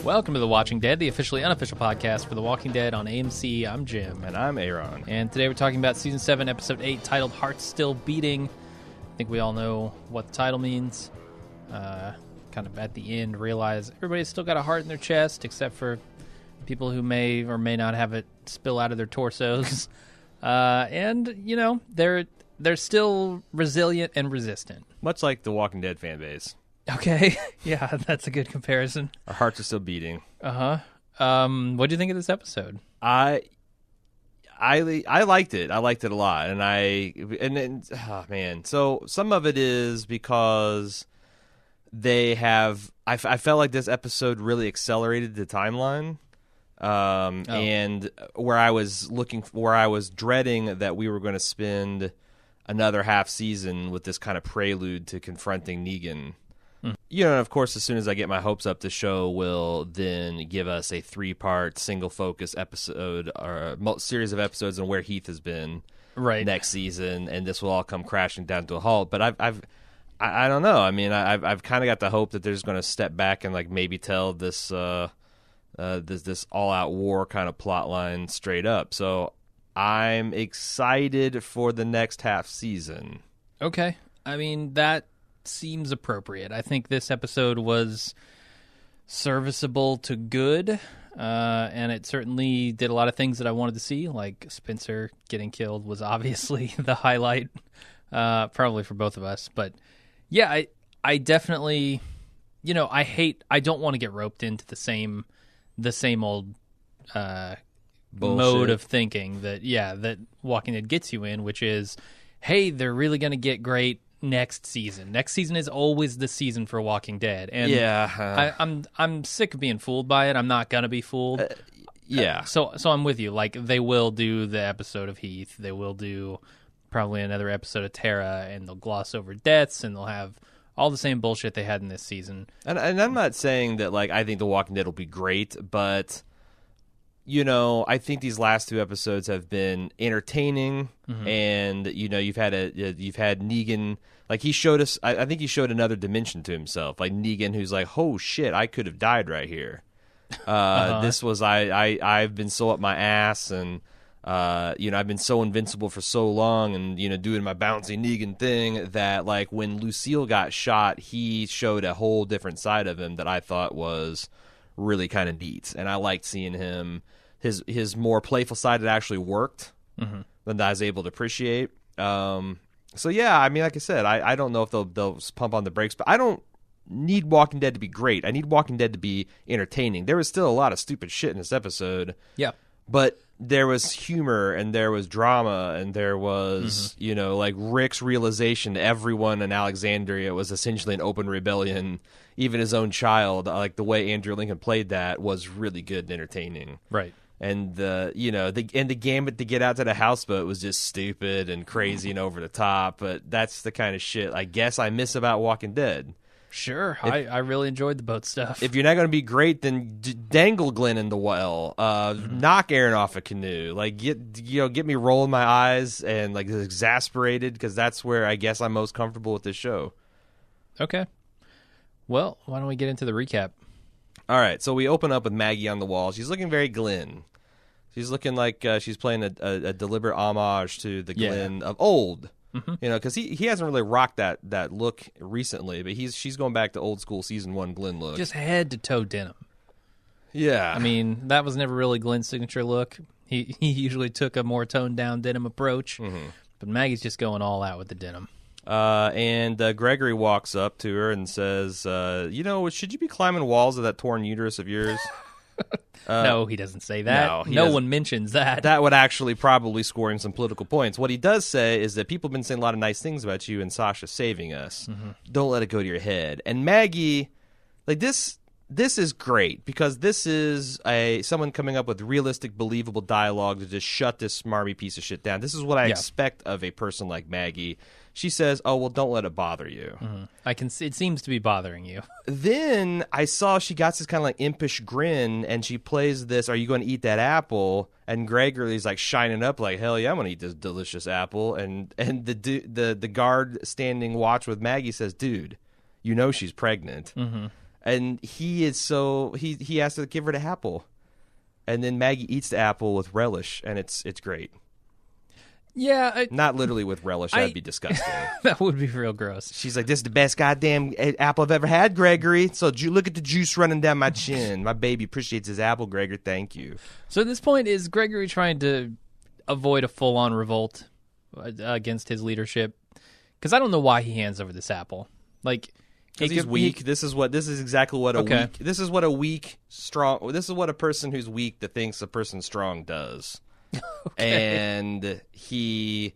Welcome to The Watching Dead, the officially unofficial podcast for The Walking Dead on AMC. I'm Jim. And I'm Aaron. And today we're talking about Season 7, Episode 8, titled Hearts Still Beating. I think we all know what the title means. Kind of at the end realize everybody's still got a heart in their chest, except for people who may or may not have it spill out of their torsos. And, you know, they're still resilient and resistant. Much like the Walking Dead fan base. Okay, yeah, that's a good comparison. Our hearts are still beating. What do you think of this episode? I liked it. I liked it a lot, oh man. So some of it is because they have. I felt like this episode really accelerated the timeline, and where I was dreading that we were going to spend another half season with this kind of prelude to confronting Negan. You know, and of course, as soon as I get my hopes up, the show will then give us a 3-part, single-focus episode or a series of episodes on where Heath has been next season, and this will all come crashing down to a halt. But I don't know. I mean, I've kind of got the hope that they're just going to step back and like maybe tell this this all-out war kind of plot line straight up. So I'm excited for the next half season. Okay, I mean that seems appropriate. I think this episode was serviceable to good, and it certainly did a lot of things that I wanted to see, like Spencer getting killed was obviously the highlight, probably for both of us. But yeah, I definitely, you know, I don't want to get roped into the same old mode of thinking that Walking Dead gets you in, which is, hey, they're really going to get great next season. Next season is always the season for Walking Dead, and I'm sick of being fooled by it. I'm not gonna be fooled. So I'm with you. Like, they will do the episode of Heath. They will do probably another episode of Tara, and they'll gloss over deaths, and they'll have all the same bullshit they had in this season. And I'm not saying that like I think the Walking Dead will be great, but you know, I think these last 2 episodes have been entertaining, and you know, you've had Negan. Like, he showed us, I think he showed another dimension to himself. Like Negan, who's like, "Oh shit, I could have died right here." This was I've been so up my ass, and you know, I've been so invincible for so long, and you know, doing my bouncy Negan thing that like when Lucille got shot, he showed a whole different side of him that I thought was really kind of neat, and I liked seeing him his more playful side that actually worked than I was able to appreciate. So yeah, I mean, like I said, I don't know if they'll pump on the brakes, but I don't need Walking Dead to be great. I need Walking Dead to be entertaining. There was still a lot of stupid shit in this episode. Yeah, but there was humor, and there was drama, and there was you know, like Rick's realization that everyone in Alexandria was essentially an open rebellion. Even his own child, like the way Andrew Lincoln played that was really good and entertaining. Right. And the gambit to get out to the houseboat was just stupid and crazy and over the top. But that's the kind of shit I guess I miss about Walking Dead. Sure, I really enjoyed the boat stuff. If you're not going to be great, then dangle Glenn in the well, knock Aaron off a canoe, like get me rolling my eyes and like exasperated, because that's where I guess I'm most comfortable with this show. Okay. Well, why don't we get into the recap? All right, so we open up with Maggie on the wall. She's looking very Glenn. She's looking like she's playing a deliberate homage to the Glenn of old. You know, because he hasn't really rocked that look recently, but she's going back to old school season 1 Glenn look. Just head to toe denim. Yeah. I mean, that was never really Glenn's signature look. He usually took a more toned down denim approach, but Maggie's just going all out with the denim. And Gregory walks up to her and says, you know, should you be climbing walls of that torn uterus of yours? No, he doesn't say that. No one mentions that. That would actually probably score him some political points. What he does say is that people have been saying a lot of nice things about you and Sasha saving us. Don't let it go to your head. And Maggie, like this this is great because this is someone coming up with realistic, believable dialogue to just shut this smarmy piece of shit down. This is what I expect of a person like Maggie. She says, "Oh, well, don't let it bother you." Mm-hmm. I can see it seems to be bothering you. Then I saw she got this kind of like impish grin, and she plays this, "Are you going to eat that apple?" And Gregory's like shining up, like, "Hell yeah, I'm going to eat this delicious apple." And the guard standing watch with Maggie says, "Dude, you know she's pregnant." Mm-hmm. And he is he has to give her the apple, and then Maggie eats the apple with relish, and it's great. Yeah, not literally with relish. That'd be disgusting. That would be real gross. She's like, "This is the best goddamn apple I've ever had, Gregory. So look at the juice running down my chin. My baby appreciates his apple, Gregory. Thank you." So at this point, is Gregory trying to avoid a full-on revolt against his leadership? Because I don't know why he hands over this apple. Like. Because he's weak. This is exactly what a weak. This is what a weak, strong. This is what a person who's weak that thinks a person strong does. And he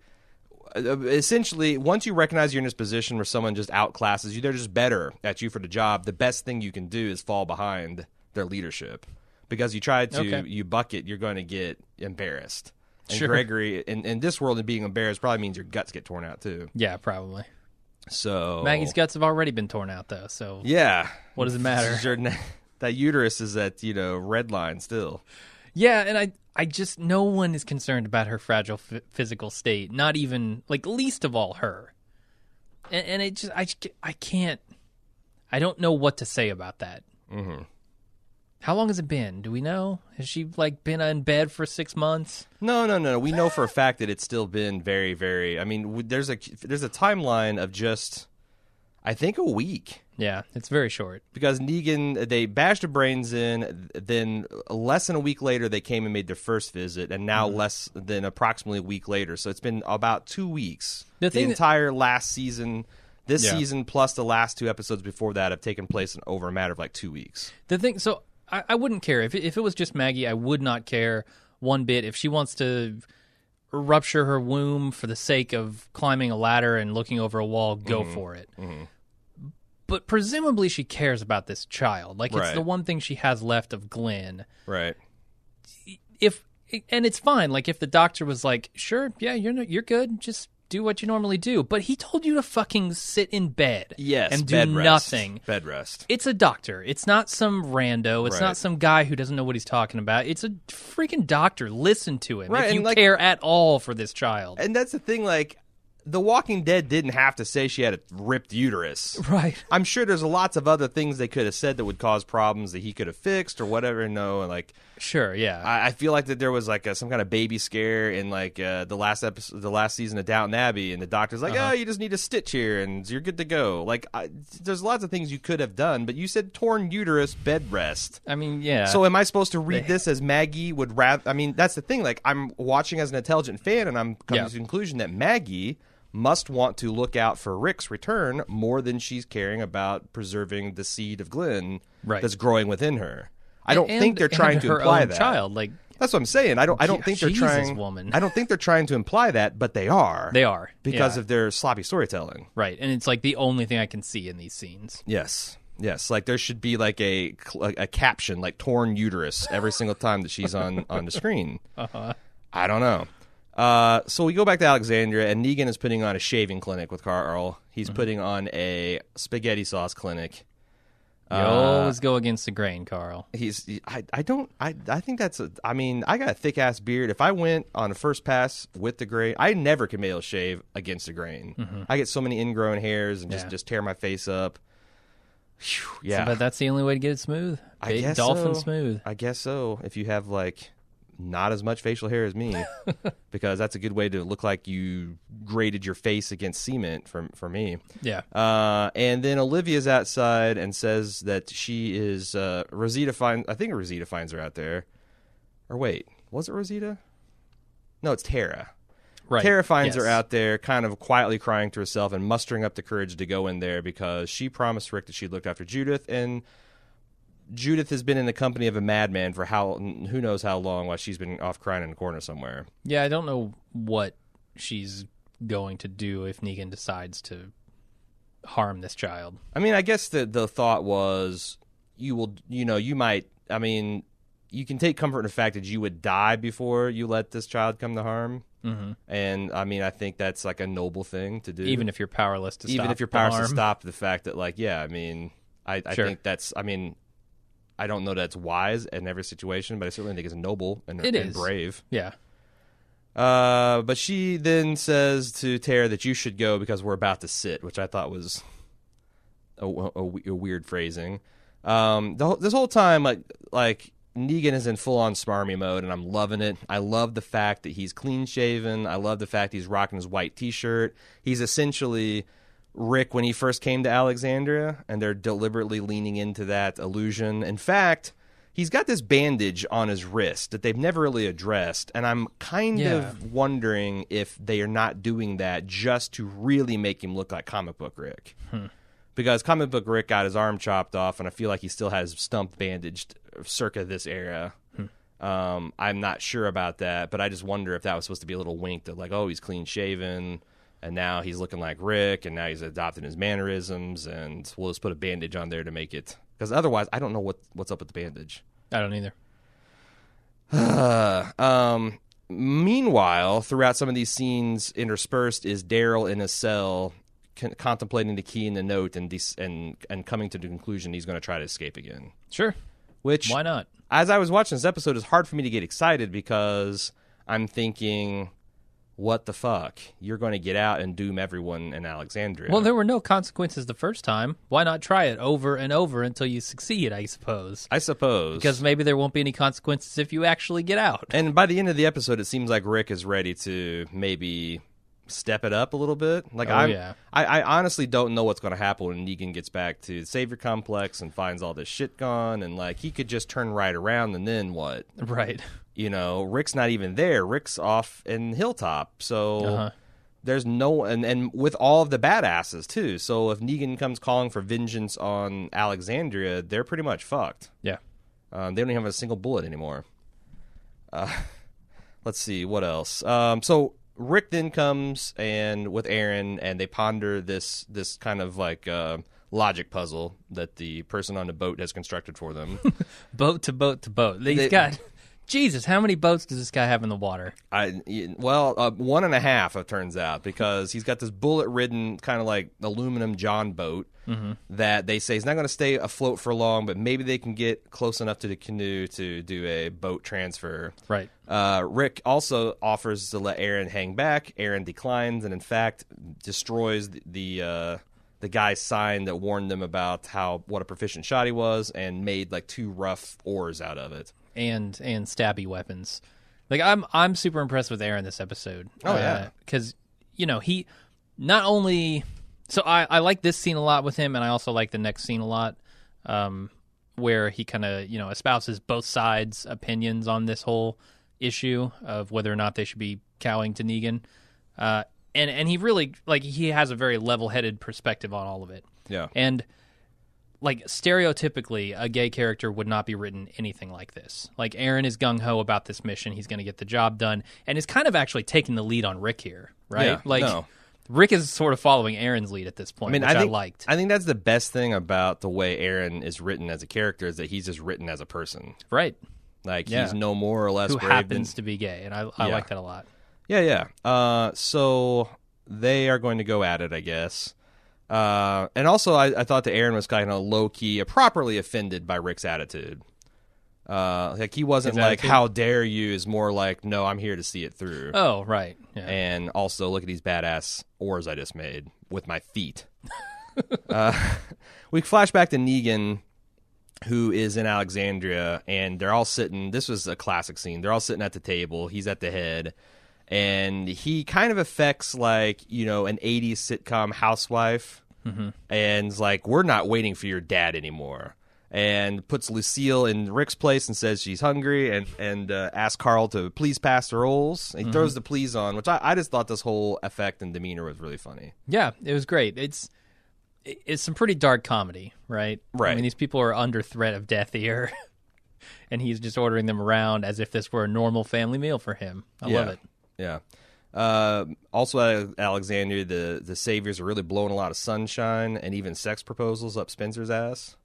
essentially, once you recognize you're in this position where someone just outclasses you, they're just better at you for the job. The best thing you can do is fall behind their leadership, because you try to you buck it, you're going to get embarrassed. And Gregory, in this world, and being embarrassed probably means your guts get torn out too. Yeah, probably. So Maggie's guts have already been torn out, though. So yeah, what does it matter? That uterus is at red line still. Yeah, and I just no one is concerned about her fragile physical state. Not even least of all her. And it just I can't. I don't know what to say about that. Mm-hmm. How long has it been? Do we know? Has she been in bed for 6 months? No. We know for a fact that it's still been very, very. I mean, there's a timeline of just, I think, a week. Yeah, it's very short. Because Negan, they bashed her brains in, then less than a week later they came and made their first visit, and now less than approximately a week later. So it's been about 2 weeks. The entire last season. This season plus the last 2 episodes before that have taken place in over a matter of 2 weeks. So I wouldn't care. If it was just Maggie, I would not care one bit. If she wants to rupture her womb for the sake of climbing a ladder and looking over a wall, go for it. Mm-hmm. But presumably she cares about this child. It's the one thing she has left of Glenn. Right. And it's fine. If the doctor was like, "Sure, yeah, you're good. Just do what you normally do." But he told you to fucking sit in bed. Yes, and do nothing. Bed rest. It's a doctor. It's not some rando. It's not some guy who doesn't know what he's talking about. It's a freaking doctor. Listen to him if you care at all for this child. And that's the thing, The Walking Dead didn't have to say she had a ripped uterus. Right. I'm sure there's lots of other things they could have said that would cause problems that he could have fixed or whatever. No, sure, yeah. I feel like that there was some kind of baby scare in the last season of Downton Abbey, and the doctor's like, "Oh, you just need a stitch here, and you're good to go." There's lots of things you could have done, but you said torn uterus, bed rest. I mean, yeah. So am I supposed to read this as Maggie would rather? I mean, that's the thing. I'm watching as an intelligent fan, and I'm coming to the conclusion that Maggie must want to look out for Rick's return more than she's caring about preserving the seed of Glenn that's growing within her. I don't think they're trying to imply that. Child, that's what I'm saying. I don't think they're trying. Woman. I don't think they're trying to imply that, but they are. They are because of their sloppy storytelling. Right, and it's the only thing I can see in these scenes. Yes. There should be a caption torn uterus every single time that she's on the screen. I don't know. So we go back to Alexandria, and Negan is putting on a shaving clinic with Carl. He's putting on a spaghetti sauce clinic. You always go against the grain, Carl. I think that's I got a thick ass beard. If I went on a first pass with the grain, I never can be able to shave against the grain. Mm-hmm. I get so many ingrown hairs and just tear my face up. Whew, yeah. But that's the only way to get it smooth. I guess dolphin so. Smooth. I guess so. If you have not as much facial hair as me, because that's a good way to look like you grated your face against cement for me. Yeah. And then Olivia's outside and says that she is Rosita finds. I think Rosita finds her out there. Or wait, was it Rosita? No, it's Tara. Right. Tara finds her out there, kind of quietly crying to herself and mustering up the courage to go in there because she promised Rick that she looked after Judith, and Judith has been in the company of a madman for who knows how long, while she's been off crying in a corner somewhere. Yeah, I don't know what she's going to do if Negan decides to harm this child. I mean, I guess the thought was you might, I mean, you can take comfort in the fact that you would die before you let this child come to harm. Mm-hmm. And I mean, I think that's like a noble thing to do. Even if you're powerless to stop Even if you're powerless to stop the fact that, like, yeah, I mean, I think that's, I mean, I don't know that's wise in every situation, but I certainly think it's noble and brave. Yeah. But she then says to Tara that you should go because we're about to sit, which I thought was a weird phrasing. This whole time, like Negan is in full-on smarmy mode, and I'm loving it. I love the fact that he's clean-shaven. I love the fact he's rocking his white T-shirt. He's essentially Rick when he first came to Alexandria, and they're deliberately leaning into that illusion. In fact, he's got this bandage on his wrist that they've never really addressed, and I'm kind of wondering if they are not doing that just to really make him look like comic book Rick. Because comic book Rick got his arm chopped off, and I feel like he still has stump bandaged circa this era. I'm not sure about that, but I just wonder if that was supposed to be a little wink that, like, oh, he's clean-shaven, and now he's looking like Rick, and now he's adopting his mannerisms, and we'll just put a bandage on there to make it. Because otherwise, I don't know what's up with the bandage. I don't either. Meanwhile, throughout some of these scenes interspersed is Daryl in a cell contemplating the key in the note and coming to the conclusion he's going to try to escape again. Sure. Which, why not? As I was watching this episode, it's hard for me to get excited because I'm thinking, what the fuck? You're going to get out and doom everyone in Alexandria. Well, there were no consequences the first time. Why not try it over and over until you succeed, I suppose? Because maybe there won't be any consequences if you actually get out. And by the end of the episode, it seems like Rick is ready to maybe step it up a little bit. Like, I honestly don't know what's going to happen when Negan gets back to the Savior Complex and finds all this shit gone, and, like, he could just turn right around and then what? Right. You know, Rick's not even there. Rick's off in Hilltop. So there's no... And with all of the badasses, too. So if Negan comes calling for vengeance on Alexandria, they're pretty much fucked. Yeah. They don't even have a single bullet anymore. Let's see, what else? So Rick then comes and with Aaron, and they ponder this kind of like logic puzzle that the person on the boat has constructed for them. Boat to boat to boat. They've got... Jesus, how many boats does this guy have in the water? 1.5, it turns out, because he's got this bullet-ridden kind of like aluminum John boat that they say is not going to stay afloat for long, but maybe they can get close enough to the canoe to do a boat transfer. Right. Rick also offers to let Aaron hang back. Aaron declines and, in fact, destroys the guy's sign that warned them about what a proficient shot he was and made like 2 rough oars out of it. And stabby weapons. Like, I'm super impressed with Aaron this episode. Oh, yeah. Because, you know, he not only... So I like this scene a lot with him, and I also like the next scene a lot, where he kind of, you know, espouses both sides' opinions on this whole issue of whether or not they should be cowing to Negan. And he really, like, he has a very level-headed perspective on all of it. Yeah. And... like, stereotypically, a gay character would not be written anything like this. Like, Aaron is gung-ho about this mission. He's going to get the job done. And is kind of actually taking the lead on Rick here, right? Yeah, like, Rick is sort of following Aaron's lead at this point, which I liked. I think that's the best thing about the way Aaron is written as a character is that he's just written as a person. Right. Like, he's no more or less who happens to be gay, and I like that a lot. Yeah. So they are going to go at it, I guess. And also, I thought that Aaron was kind of low-key, properly offended by Rick's attitude. Like, he wasn't like, how dare you, is more like, no, I'm here to see it through. Oh, right. Yeah. And also, look at these badass oars I just made with my feet. We flash back to Negan, who is in Alexandria, and they're all sitting, this was a classic scene, they're all sitting at the table, he's at the head, and he kind of affects, like, you know, an 80s sitcom housewife. And is like, we're not waiting for your dad anymore. And puts Lucille in Rick's place and says she's hungry and asks Carl to please pass the rolls. He throws the please on, which I just thought this whole effect and demeanor was really funny. Yeah, it was great. It's some pretty dark comedy, right? Right. I mean, these people are under threat of death here. And he's just ordering them around as if this were a normal family meal for him. I love it. Yeah. Also at Alexandria, the Saviors are really blowing a lot of sunshine and even sex proposals up Spencer's ass.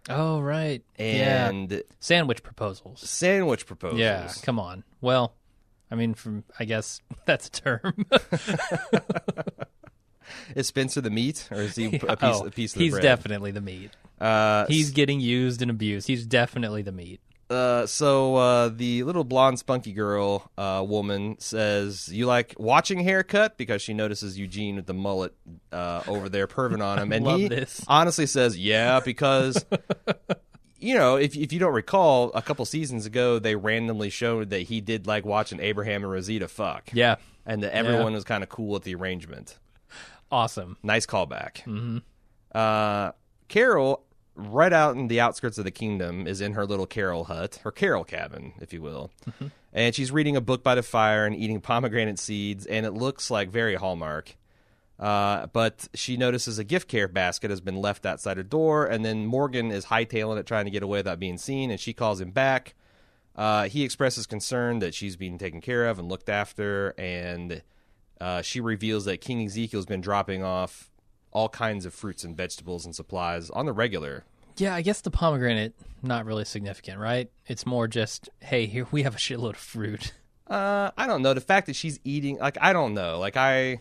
Oh, right. And sandwich proposals. Yeah, come on. Well, I mean, I guess that's a term. Is Spencer the meat, or is he a piece of the he's bread? Definitely the meat. He's getting used and abused. He's definitely the meat. So the little blonde spunky girl woman says, "You like watching haircut?" Because she notices Eugene with the mullet over there perving on him, and he honestly says, "Yeah," because you know, if you don't recall, a couple seasons ago they randomly showed that he did like watching Abraham and Rosita fuck. Yeah, and that everyone was kind of cool with the arrangement. Awesome, nice callback. Mm-hmm. Carol, right out in the outskirts of the kingdom, is in her little Carol hut, her Carol cabin, if you will. Mm-hmm. And she's reading a book by the fire and eating pomegranate seeds, and it looks like very Hallmark. But she notices a gift care basket has been left outside her door, and then Morgan is hightailing it, trying to get away without being seen, and she calls him back. He expresses concern that she's being taken care of and looked after, and she reveals that King Ezekiel's been dropping off all kinds of fruits and vegetables and supplies on the regular. Yeah, I guess the pomegranate, not really significant, right? It's more just, hey, here we have a shitload of fruit. I don't know. The fact that she's eating, like, I don't know. Like, I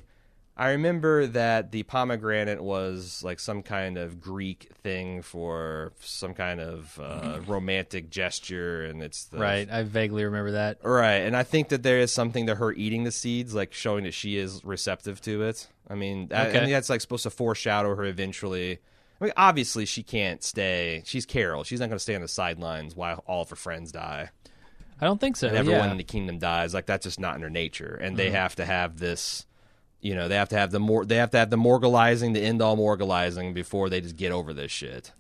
remember that the pomegranate was like some kind of Greek thing for some kind of romantic gesture, and it's right. I vaguely remember that. Right, and I think that there is something to her eating the seeds, like showing that she is receptive to it. I mean, I think that's like supposed to foreshadow her eventually. I mean, obviously she can't stay. She's Carol. She's not going to stay on the sidelines while all of her friends die. I don't think so. And everyone in the kingdom dies. Like, that's just not in her nature, and they have to have this. You know, they have to have the morgalizing, the end all morgalizing before they just get over this shit.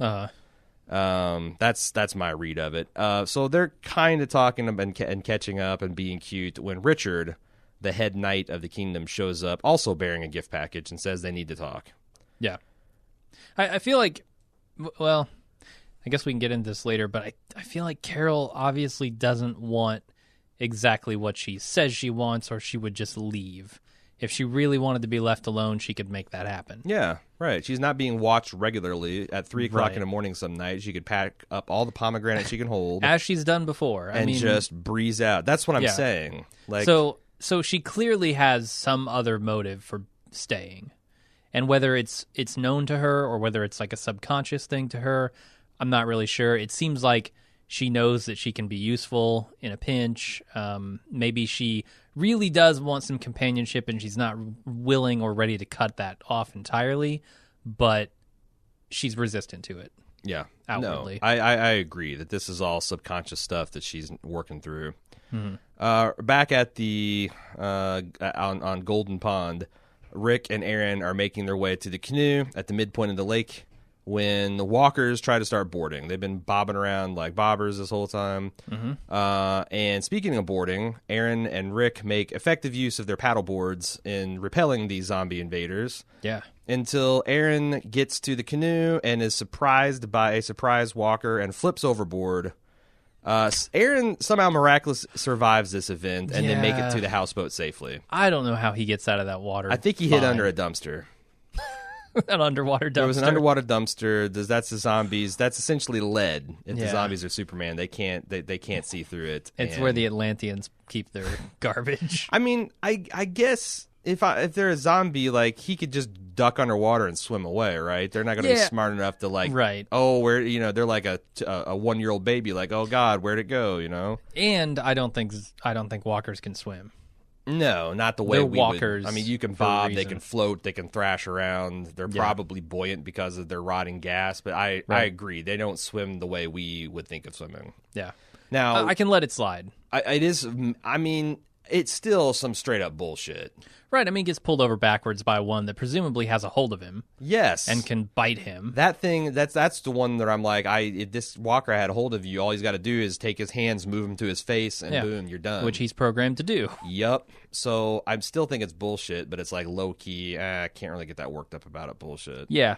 That's my read of it. So they're kind of talking and catching up and being cute when Richard, the head knight of the kingdom, shows up, also bearing a gift package, and says they need to talk. Yeah, I feel like, well, I guess we can get into this later, but I feel like Carol obviously doesn't want exactly what she says she wants, or she would just leave. If she really wanted to be left alone, she could make that happen. Yeah, right. She's not being watched regularly. At 3 o'clock in the morning some night, she could pack up all the pomegranates she can hold. As she's done before. And just breeze out. That's what I'm saying. Like, So she clearly has some other motive for staying. And whether it's known to her or whether it's like a subconscious thing to her, I'm not really sure. It seems like she knows that she can be useful in a pinch. Maybe she really does want some companionship and she's not willing or ready to cut that off entirely, but she's resistant to it. Yeah. Outwardly. No, I agree that this is all subconscious stuff that she's working through. Mm-hmm. Back at the on Golden Pond, Rick and Aaron are making their way to the canoe at the midpoint of the lake when the walkers try to start boarding. They've been bobbing around like bobbers this whole time. Mm-hmm. And speaking of boarding, Aaron and Rick make effective use of their paddle boards in repelling these zombie invaders. Yeah. Until Aaron gets to the canoe and is surprised by a surprise walker and flips overboard. Aaron somehow miraculously survives this event and then make it to the houseboat safely. I don't know how he gets out of that water. I think he hid under a dumpster. An underwater dumpster. There was an underwater dumpster. That's the zombies. That's essentially lead. If the zombies are Superman, they can't see through it. It's where the Atlanteans keep their garbage. I mean, I guess if they're a zombie, like, he could just duck underwater and swim away, right? They're not going to be smart enough to they're like a 1-year-old baby, like, oh God, where'd it go? You know. And I don't think walkers can swim. No, not the way they're we walkers. I mean, you can bob, they can float, they can thrash around. They're probably buoyant because of their rotting gas, but I agree. They don't swim the way we would think of swimming. Yeah. Now, I can let it slide. It's still some straight up bullshit. Right. I mean, he gets pulled over backwards by one that presumably has a hold of him. Yes. And can bite him. That thing, that's the one that I'm like, if this walker had a hold of you, all he's got to do is take his hands, move them to his face, and boom, you're done. Which he's programmed to do. Yep. So I still think it's bullshit, but it's like low key. I can't really get that worked up about it. Bullshit. Yeah.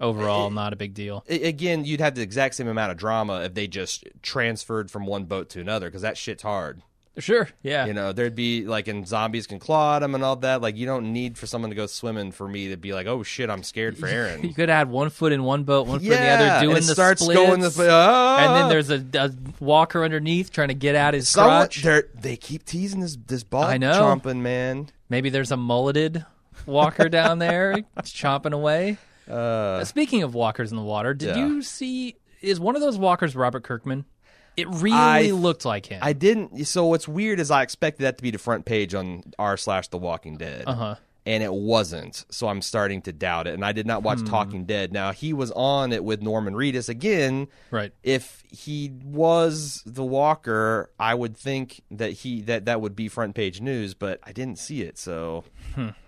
Overall, not a big deal. Again, you'd have the exact same amount of drama if they just transferred from one boat to another, because that shit's hard. Sure, yeah. You know, there'd be like, and zombies can claw at him and all that. Like, you don't need for someone to go swimming for me to be like, oh shit, I'm scared for Aaron. You could add 1 foot in one boat, 1 foot in the other, doing and it the starts splits, going and then there's a walker underneath trying to get at his crotch. They keep teasing this ball I know. chomping, man. Maybe there's a mulleted walker down there chomping away. Speaking of walkers in the water, did you see? Is one of those walkers Robert Kirkman? It really looked like him. I didn't. So what's weird is I expected that to be the front page on r/The Walking Dead. And it wasn't, so I'm starting to doubt it. And I did not watch Talking Dead. Now, he was on it with Norman Reedus again. Right. If he was the Walker, I would think that that would be front page news, but I didn't see it, so...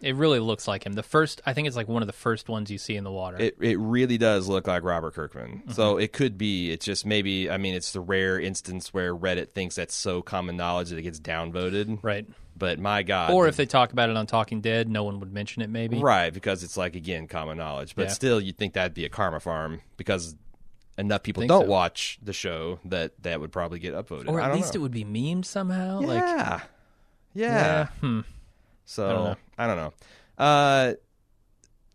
It really looks like him. I think it's like one of the first ones you see in the water. It really does look like Robert Kirkman. So it could be. It's just maybe, I mean, it's the rare instance where Reddit thinks that's so common knowledge that it gets downvoted. Right. But my God. Or if they talk about it on Talking Dead, no one would mention it maybe. Right, because it's like, again, common knowledge. But still, you'd think that'd be a karma farm because enough people don't watch the show that would probably get upvoted. Or at least it would be memed somehow. Yeah. So, I don't know.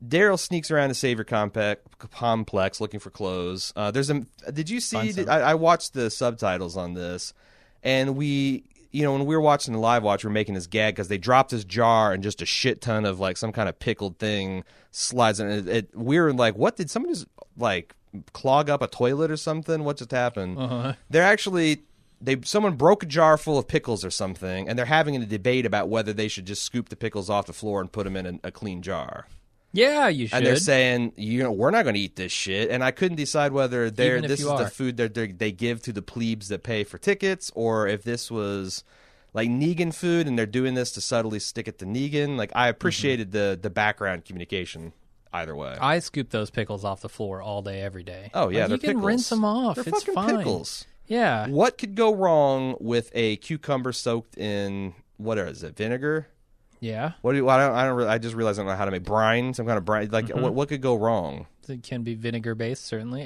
Daryl sneaks around the Savior complex looking for clothes. Did you see? I watched the subtitles on this, and when we were watching the live watch, we were making this gag because they dropped this jar and just a shit ton of like some kind of pickled thing slides in. We were like, what, did somebody just like clog up a toilet or something? What just happened? They're actually... someone broke a jar full of pickles or something, and they're having a debate about whether they should just scoop the pickles off the floor and put them in a clean jar. Yeah, you should. And they're saying, we're not going to eat this shit. And I couldn't decide whether this is the food that they give to the plebes that pay for tickets, or if this was like Negan food, and they're doing this to subtly stick it to Negan. Like, I appreciated the background communication. Either way, I scoop those pickles off the floor all day, every day. Oh yeah, you can rinse them off. They're it's fucking fine. Pickles. Yeah. What could go wrong with a cucumber soaked in what is it? Vinegar? Yeah. I just realized I don't know how to make brine. Some kind of brine. Like what could go wrong? It can be vinegar based, certainly.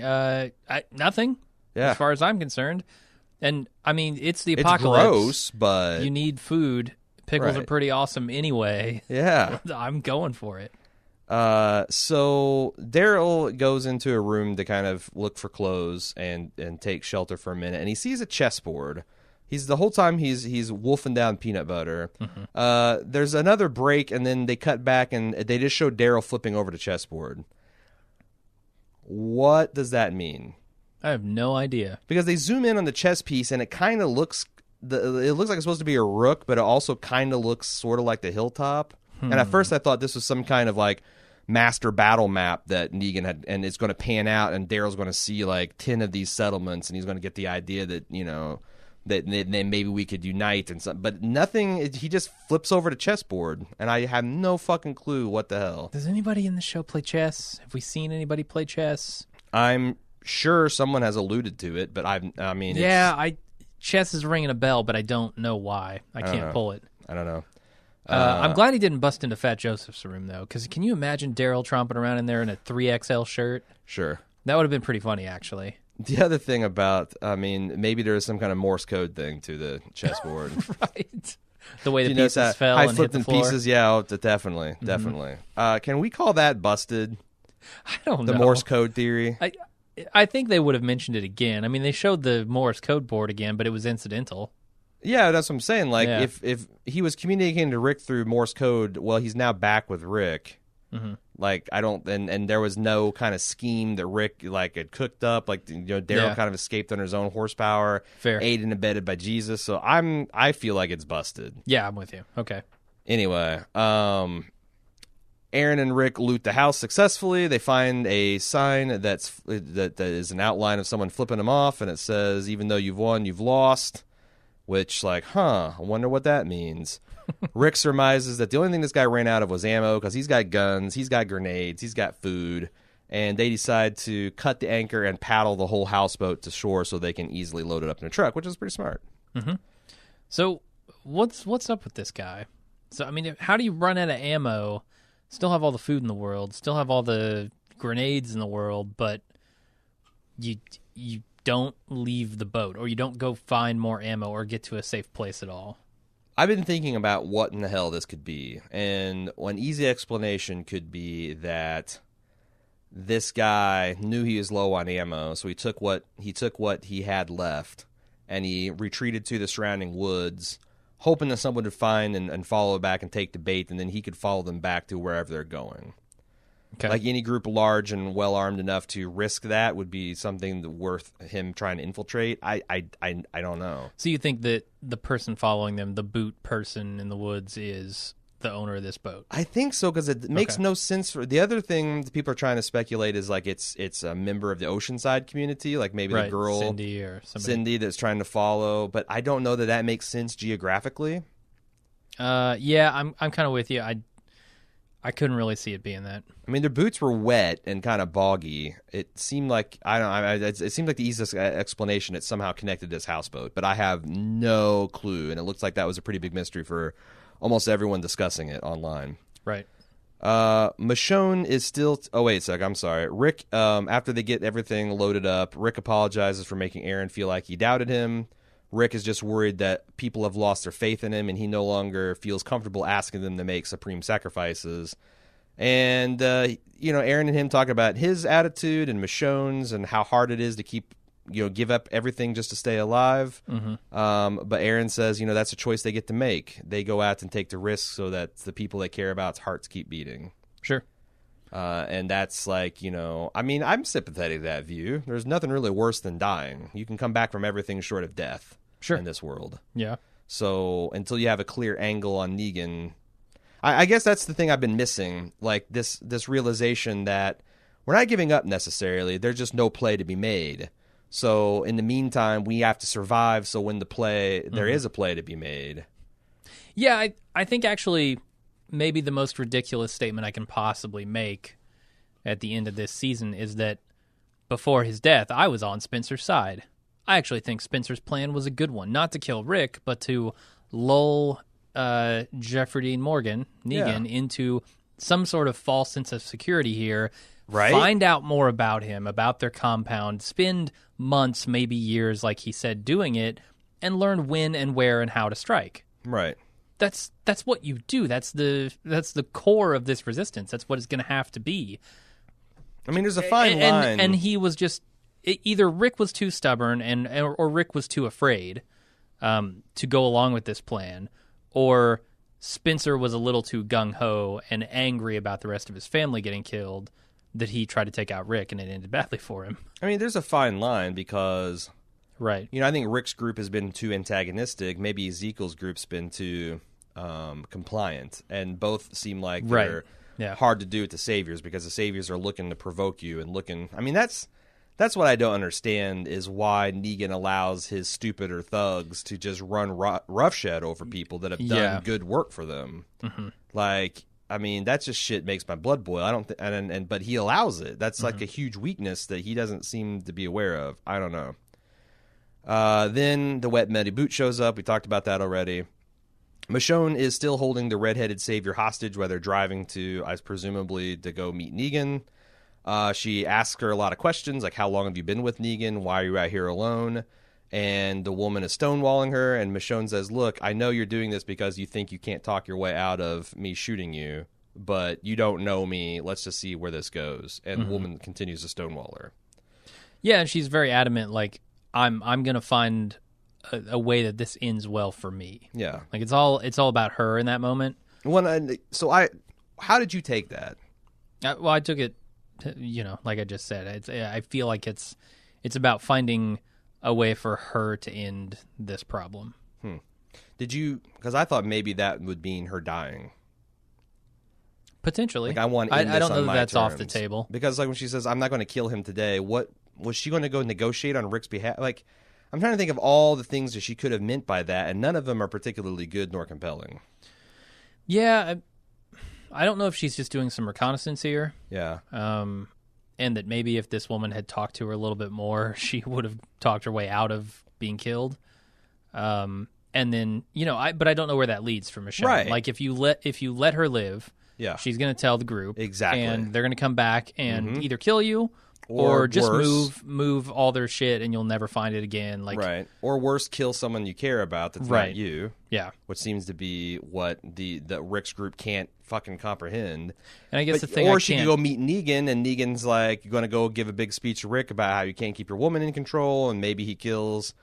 Nothing. Yeah. As far as I'm concerned. And I mean, it's the apocalypse. It's gross, but you need food. Pickles are pretty awesome anyway. Yeah. I'm going for it. So Daryl goes into a room to kind of look for clothes and take shelter for a minute, and he sees a chessboard. The whole time he's wolfing down peanut butter. There's another break, and then they cut back and they just show Daryl flipping over the chessboard. What does that mean? I have no idea. Because they zoom in on the chess piece, and it kind of looks it looks like it's supposed to be a rook, but it also kind of looks sort of like the hilltop. And at first I thought this was some kind of like master battle map that Negan had, and it's going to pan out, and Daryl's going to see like 10 of these settlements, and he's going to get the idea that that then maybe we could unite and something. But nothing. He just flips over the chessboard, and I have no fucking clue what the hell. Does anybody in the show play chess? Have we seen anybody play chess? I'm sure someone has alluded to it, but I mean, chess is ringing a bell, but I don't know why. I can't pull it. I don't know. I'm glad he didn't bust into Fat Joseph's room, though, because can you imagine Daryl tromping around in there in a 3XL shirt? Sure. That would have been pretty funny, actually. The other thing about, maybe there is some kind of Morse code thing to the chessboard. Right. The way the pieces fell and hit the floor. Pieces, yeah, definitely. Can we call that busted? I don't know. The Morse code theory? I think they would have mentioned it again. I mean, they showed the Morse code board again, but it was incidental. Yeah, that's what I'm saying. Like, if he was communicating to Rick through Morse code, well, he's now back with Rick. Like, I don't, and there was no kind of scheme that Rick like had cooked up. Like, Daryl kind of escaped under his own horsepower. Fair. Aided and abetted by Jesus. So I feel like it's busted. Yeah, I'm with you. Okay. Anyway, Aaron and Rick loot the house successfully. They find a sign that is an outline of someone flipping them off, and it says, "Even though you've won, you've lost." Which, like, I wonder what that means. Rick surmises that the only thing this guy ran out of was ammo, because he's got guns, he's got grenades, he's got food, and they decide to cut the anchor and paddle the whole houseboat to shore so they can easily load it up in a truck, which is pretty smart. So what's up with this guy? So, I mean, how do you run out of ammo, still have all the food in the world, still have all the grenades in the world, but you don't leave the boat, or you don't go find more ammo or get to a safe place at all? I've been thinking about what in the hell this could be, and one easy explanation could be that this guy knew he was low on ammo, so he took what he had left, and he retreated to the surrounding woods, hoping that someone would find and follow back and take the bait, and then he could follow them back to wherever they're going. Okay. Like any group large and well armed enough to risk that would be something worth him trying to infiltrate. I don't know. So you think that the person following them, the boot person in the woods, is the owner of this boat? I think so, because it makes no sense. For the other thing that people are trying to speculate is like it's a member of the Oceanside community, like maybe the girl Cindy that's trying to follow. But I don't know that makes sense geographically. Yeah, I'm kind of with you. I couldn't really see it being that. I mean, their boots were wet and kind of boggy. It seemed like it seemed like the easiest explanation. It's somehow connected to this houseboat, but I have no clue. And it looks like that was a pretty big mystery for almost everyone discussing it online. Right. Michonne is still. Oh wait a sec. I'm sorry. Rick. After they get everything loaded up, Rick apologizes for making Aaron feel like he doubted him. Rick is just worried that people have lost their faith in him, and he no longer feels comfortable asking them to make supreme sacrifices. And, Aaron and him talk about his attitude and Michonne's and how hard it is to give up everything just to stay alive. Mm-hmm. But Aaron says, that's a choice they get to make. They go out and take the risk so that the people they care about's hearts keep beating. Sure. And that's like, I'm sympathetic to that view. There's nothing really worse than dying. You can come back from everything short of death. Sure. In this world. Yeah. So until you have a clear angle on Negan, I guess that's the thing I've been missing. Like this realization that we're not giving up necessarily. There's just no play to be made. So in the meantime, we have to survive. So when there is a play to be made. Yeah, I think actually maybe the most ridiculous statement I can possibly make at the end of this season is that before his death, I was on Spencer's side. I actually think Spencer's plan was a good one. Not to kill Rick, but to lull Jeffrey Dean Morgan, Negan, into some sort of false sense of security here. Right? Find out more about him, about their compound, spend months, maybe years, like he said, doing it, and learn when and where and how to strike. Right. That's what you do. That's the core of this resistance. That's what it's going to have to be. I mean, there's a fine line. And he was just... Either Rick was too stubborn or Rick was too afraid to go along with this plan, or Spencer was a little too gung-ho and angry about the rest of his family getting killed that he tried to take out Rick, and it ended badly for him. I mean, there's a fine line because, right? I think Rick's group has been too antagonistic. Maybe Ezekiel's group's been too compliant, and both seem like they're hard to do with the Saviors because the Saviors are looking to provoke you and looking. I mean, that's what I don't understand is why Negan allows his stupider thugs to just run roughshod over people that have done good work for them. Mm-hmm. Like, I mean, that just shit makes my blood boil. I don't but he allows it. That's like a huge weakness that he doesn't seem to be aware of. I don't know. Then the wet muddy boot shows up. We talked about that already. Michonne is still holding the redheaded savior hostage while they're driving presumably to go meet Negan. She asks her a lot of questions, like how long have you been with Negan? Why are you out here alone? And the woman is stonewalling her, and Michonne says, look, I know you're doing this because you think you can't talk your way out of me shooting you, but you don't know me. Let's just see where this goes. And the woman continues to stonewall her. Yeah, and she's very adamant, like, I'm going to find a way that this ends well for me. Yeah. Like, it's all about her in that moment. How did you take that? I took it, like I just said, I feel like it's about finding a way for her to end this problem. Did you? Because I thought maybe that would mean her dying. Potentially. Like I want. I don't know that that's terms. off the table. Because like when she says, "I'm not going to kill him today," what was she going to go negotiate on Rick's behalf? Like, I'm trying to think of all the things that she could have meant by that, and none of them are particularly good nor compelling. Yeah, I don't know if she's just doing some reconnaissance here. Yeah. And that maybe if this woman had talked to her a little bit more, she would have talked her way out of being killed. And then, but I don't know where that leads for Michonne. Right. Like if you let her live, she's going to tell the group. Exactly. And they're going to come back and either kill you Or just worse, move all their shit and you'll never find it again. Like right. Or worse, kill someone you care about that's not you. Yeah. Which seems to be what the Rick's group can't fucking comprehend. And I guess the thing, or she could go meet Negan, and Negan's like, you're going to go give a big speech to Rick about how you can't keep your woman in control, and maybe he kills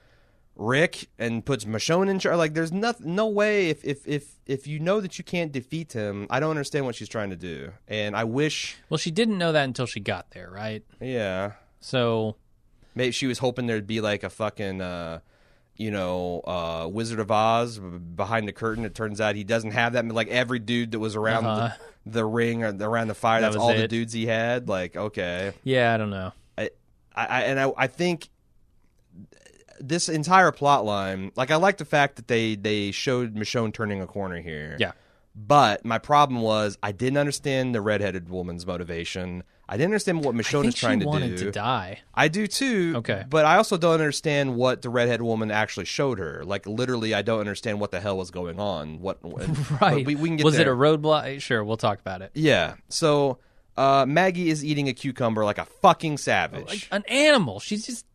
Rick and puts Michonne in charge. Like, there's no way if you know that you can't defeat him. I don't understand what she's trying to do, and I wish. Well, she didn't know that until she got there, right? Yeah. So maybe she was hoping there'd be like a fucking, Wizard of Oz behind the curtain. It turns out he doesn't have that. Like every dude that was around the ring or around the fire, that's all the dudes he had. Like, okay. Yeah, I don't know. I think this entire plot line, like I like the fact that they showed Michonne turning a corner here. Yeah. But my problem was I didn't understand the redheaded woman's motivation. I didn't understand what Michonne is trying to do. I think she wanted to die. I do too. Okay. But I also don't understand what the redheaded woman actually showed her. Like literally, I don't understand what the hell was going on. Right. We can get was there. It a roadblock? Sure, we'll talk about it. Yeah. So Maggie is eating a cucumber like a fucking savage. Like an animal. She's just.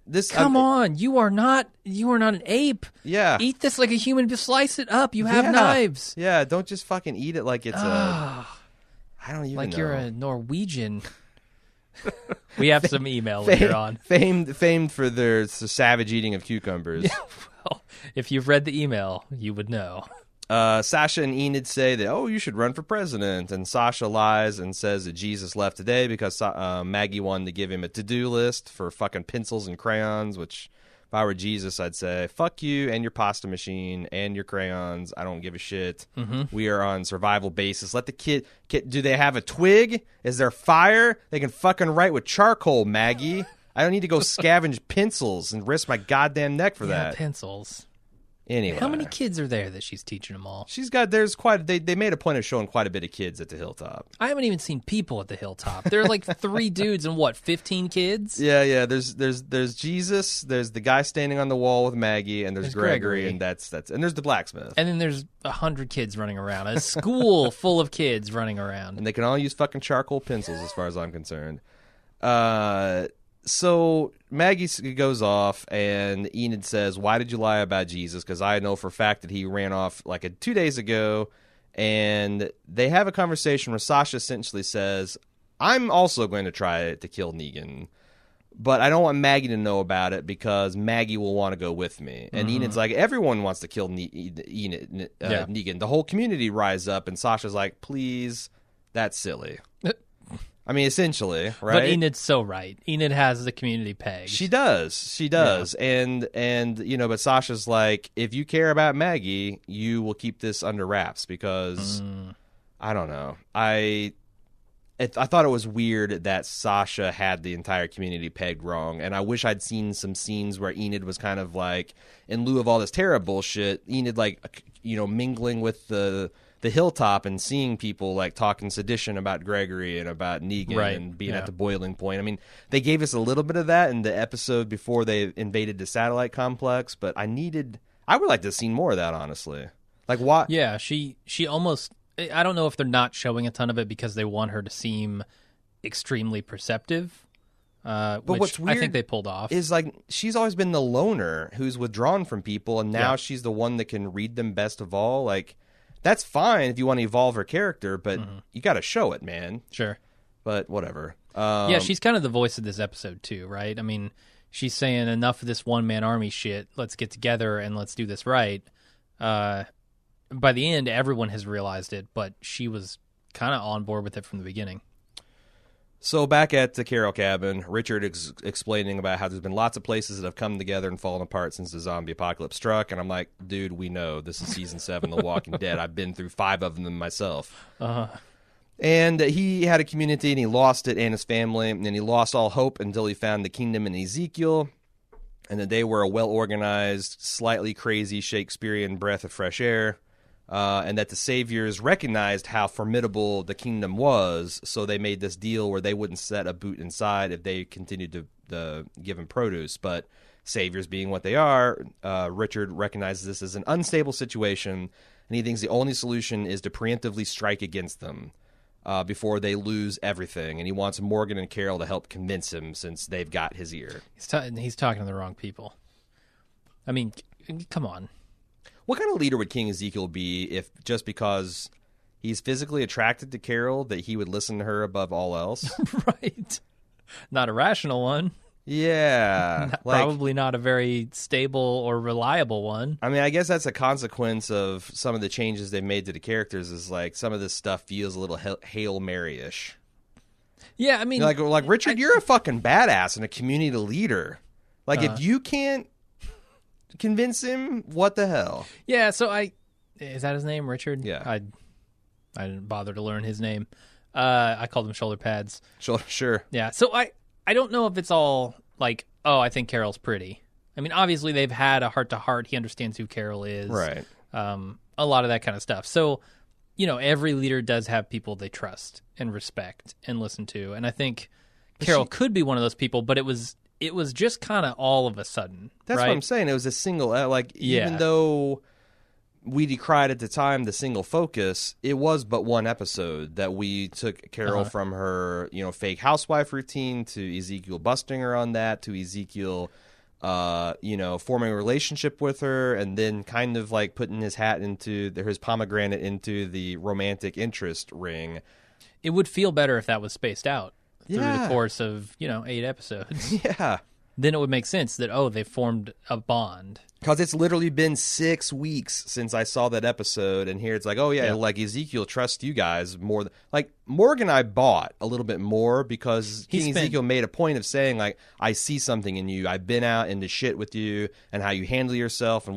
This. Come on, you are not an ape. Yeah. Eat this like a human. Just slice it up. You have knives. Yeah. Don't just fucking eat it like it's a. I don't even know. You're a Norwegian. We have some email later on. Famed for their savage eating of cucumbers. Yeah, well, if you've read the email, you would know. Sasha and Enid say that, you should run for president. And Sasha lies and says that Jesus left today because Maggie wanted to give him a to-do list for fucking pencils and crayons, which if I were Jesus, I'd say, fuck you and your pasta machine and your crayons. I don't give a shit. Mm-hmm. We are on survival basis. Let the kid, do they have a twig? Is there fire? They can fucking write with charcoal, Maggie. I don't need to go scavenge pencils and risk my goddamn neck for that. Pencils. Anyway. How many kids are there that she's teaching them all? They made a point of showing quite a bit of kids at the hilltop. I haven't even seen people at the hilltop. There are like 3 dudes and 15 kids? Yeah. There's Jesus, there's the guy standing on the wall with Maggie, and there's Gregory, and that's and there's the blacksmith. And then there's 100 kids running around. A school full of kids running around. And they can all use fucking charcoal pencils as far as I'm concerned. So Maggie goes off, and Enid says, why did you lie about Jesus? Because I know for a fact that he ran off 2 days ago. And they have a conversation where Sasha essentially says, I'm also going to try to kill Negan, but I don't want Maggie to know about it because Maggie will want to go with me. And Enid's like, everyone wants to kill Negan. The whole community rise up, and Sasha's like, please, that's silly. I mean, essentially, right? But Enid's so right. Enid has the community pegged. She does. Yeah. And but Sasha's like, if you care about Maggie, you will keep this under wraps because I don't know. I thought it was weird that Sasha had the entire community pegged wrong, and I wish I'd seen some scenes where Enid was kind of like, in lieu of all this Terra bullshit, Enid mingling with the hilltop and seeing people talking sedition about Gregory and about Negan and being at the boiling point. I mean, they gave us a little bit of that in the episode before they invaded the satellite complex, but I would like to have seen more of that, honestly. Like, why? Yeah, she almost, I don't know if they're not showing a ton of it because they want her to seem extremely perceptive. But what's weird, I think they pulled off, is she's always been the loner who's withdrawn from people, and now she's the one that can read them best of all. That's fine if you want to evolve her character, but you got to show it, man. Sure. But whatever. Yeah, she's kind of the voice of this episode, too, right? I mean, she's saying enough of this one-man army shit. Let's get together and let's do this right. By the end, everyone has realized it, but she was kind of on board with it from the beginning. So back at the Carol cabin, Richard is explaining about how there's been lots of places that have come together and fallen apart since the zombie apocalypse struck. And I'm like, dude, we know. This is season 7 of The Walking Dead. I've been through 5 of them myself. And he had a community, and he lost it and his family. And he lost all hope until he found the kingdom in Ezekiel. And that they were a well-organized, slightly crazy Shakespearean breath of fresh air. And that the saviors recognized how formidable the kingdom was, so they made this deal where they wouldn't set a boot inside if they continued to give him produce. But saviors being what they are, Richard recognizes this as an unstable situation, and he thinks the only solution is to preemptively strike against them. before they lose everything, and he wants Morgan and Carol to help convince him since they've got his ear. He's talking to the wrong people. I mean, come on. What kind of leader would King Ezekiel be if just because he's physically attracted to Carol that he would listen to her above all else? Right. Not a rational one. Yeah. Probably not a very stable or reliable one. I mean, I guess that's a consequence of some of the changes they've made to the characters is like some of this stuff feels a little Hail Mary-ish. Yeah, I mean... Like Richard, you're a fucking badass and a community leader. Like, if you can't convince him, what the hell? Yeah, so is that his name, Richard? Yeah. I didn't bother to learn his name. I called him shoulder pads. Sure. Yeah, so I don't know if it's all like, oh, I think Carol's pretty. I mean, obviously they've had a heart-to-heart. He understands who Carol is. Right. A lot of that kind of stuff. So, every leader does have people they trust and respect and listen to. And I think Carol could be one of those people, but it was just kind of all of a sudden. That's right? what I'm saying. It was a single, even though we decried at the time the single focus, it was but one episode that we took Carol from her, fake housewife routine to Ezekiel busting her on that, to Ezekiel, forming a relationship with her, and then kind of like putting his pomegranate into the romantic interest ring. It would feel better if that was spaced out through the course of, 8 episodes. Yeah. Then it would make sense that, they formed a bond. Because it's literally been 6 weeks since I saw that episode, and here it's like, like Ezekiel trusts you guys more. Like, Morgan I bought a little bit more because Ezekiel made a point of saying, like, I see something in you. I've been out into shit with you and how you handle yourself and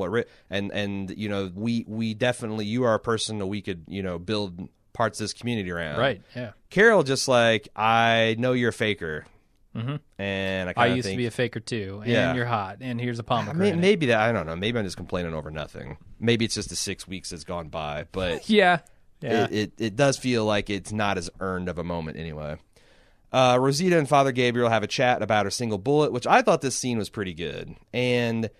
we definitely, you are a person that we could, build parts of this community around. Right, yeah. Carol just like, I know you're a faker. Mm-hmm. And I used to be a faker too, and you're hot, and here's a pomegranate. Maybe that, I don't know. Maybe I'm just complaining over nothing. Maybe it's just the 6 weeks that's gone by, but yeah. It does feel like it's not as earned of a moment anyway. Rosita and Father Gabriel have a chat about her single bullet, which I thought this scene was pretty good. And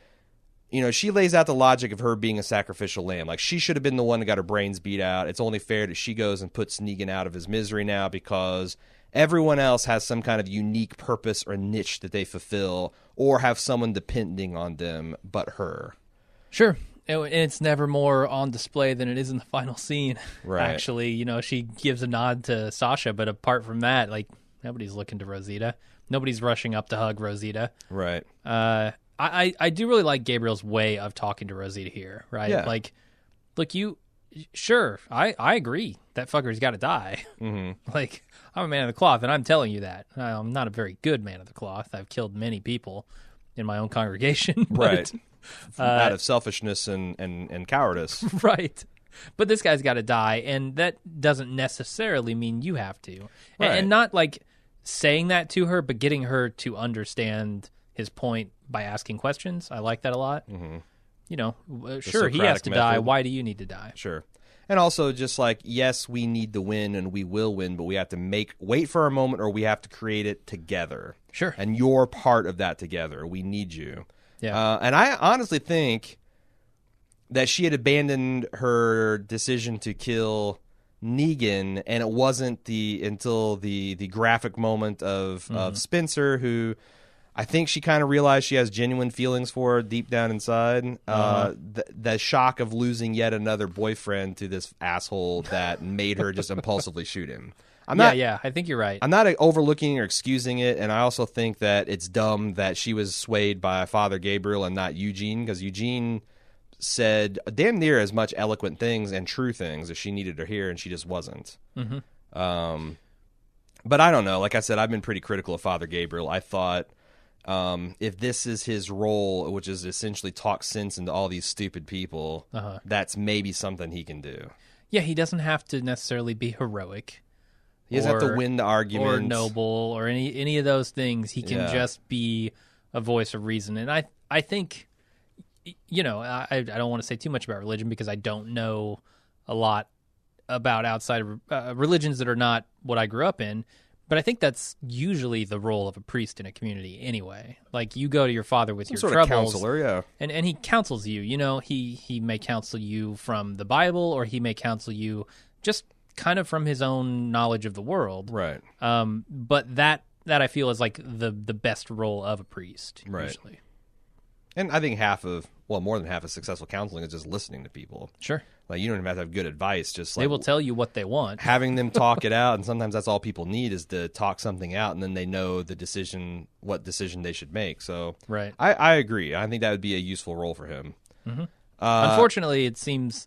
she lays out the logic of her being a sacrificial lamb. Like, she should have been the one that got her brains beat out. It's only fair that she goes and puts Negan out of his misery now because everyone else has some kind of unique purpose or niche that they fulfill or have someone depending on them but her. Sure. And it's never more on display than it is in the final scene. Right. Actually, she gives a nod to Sasha, but apart from that, like, nobody's looking to Rosita. Nobody's rushing up to hug Rosita. Right. I do really like Gabriel's way of talking to Rosita here, right? Yeah. Like, look, sure, I agree. That fucker's got to die. Mm-hmm. Like, I'm a man of the cloth, and I'm telling you that. I'm not a very good man of the cloth. I've killed many people in my own congregation. But, right. Out of selfishness and cowardice. Right. But this guy's got to die, and that doesn't necessarily mean you have to. Right. And not like saying that to her, but getting her to understand his point by asking questions. I like that a lot. Mm-hmm. Sure, he has to die. Why do you need to die? Sure. And also just like, yes, we need to win and we will win, but we have to wait for a moment or we have to create it together. Sure. And you're part of that together. We need you. Yeah. And I honestly think that she had abandoned her decision to kill Negan, and it wasn't until the graphic moment of Spencer, who I think she kind of realized she has genuine feelings for deep down inside. The shock of losing yet another boyfriend to this asshole that made her just impulsively shoot him. I think you're right. I'm not overlooking or excusing it, and I also think that it's dumb that she was swayed by Father Gabriel and not Eugene, because Eugene said damn near as much eloquent things and true things as she needed to hear, and she just wasn't. Mm-hmm. But I don't know. Like I said, I've been pretty critical of Father Gabriel. I thought if this is his role, which is essentially talk sense into all these stupid people, that's maybe something he can do. Yeah, he doesn't have to necessarily be heroic. He doesn't have to win the argument. Or noble, or any of those things. He can just be a voice of reason. And I think, I don't want to say too much about religion because I don't know a lot about outside religions that are not what I grew up in. But I think that's usually the role of a priest in a community anyway. Like, you go to your father with your troubles. Counselor, yeah. And he counsels you. He may counsel you from the Bible, or he may counsel you just kind of from his own knowledge of the world. Right. But that I feel is like the best role of a priest, right. usually. And I think more than half of successful counseling is just listening to people. Sure. Like, you don't even have to have good advice. Just they will tell you what they want. Having them talk it out, and sometimes that's all people need is to talk something out, and then they know what decision they should make. So right. I agree. I think that would be a useful role for him. Mm-hmm. Unfortunately, it seems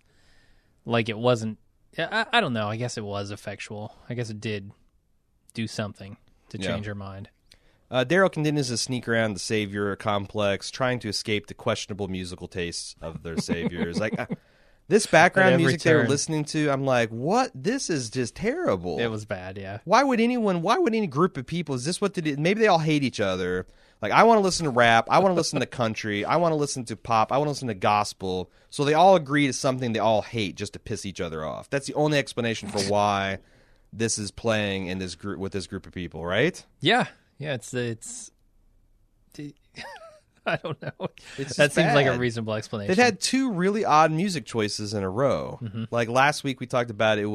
like it wasn't. I don't know. I guess it was effectual. I guess it did do something to change her mind. Daryl continues to sneak around the Savior complex, trying to escape the questionable musical tastes of their saviors. Like, this background music they were listening to, I'm like, what? This is just terrible. It was bad, yeah. Why would any group of people, is this what they did? Maybe they all hate each other. Like, I want to listen to rap. I want to listen to country. I want to listen to pop. I want to listen to gospel. So they all agree to something they all hate just to piss each other off. That's the only explanation for why this is playing in this group with this group of people, right? Yeah. Yeah, it's I don't know. That seems like a reasonable explanation. They've had two really odd music choices in a row. Mm-hmm. Like last week we talked about it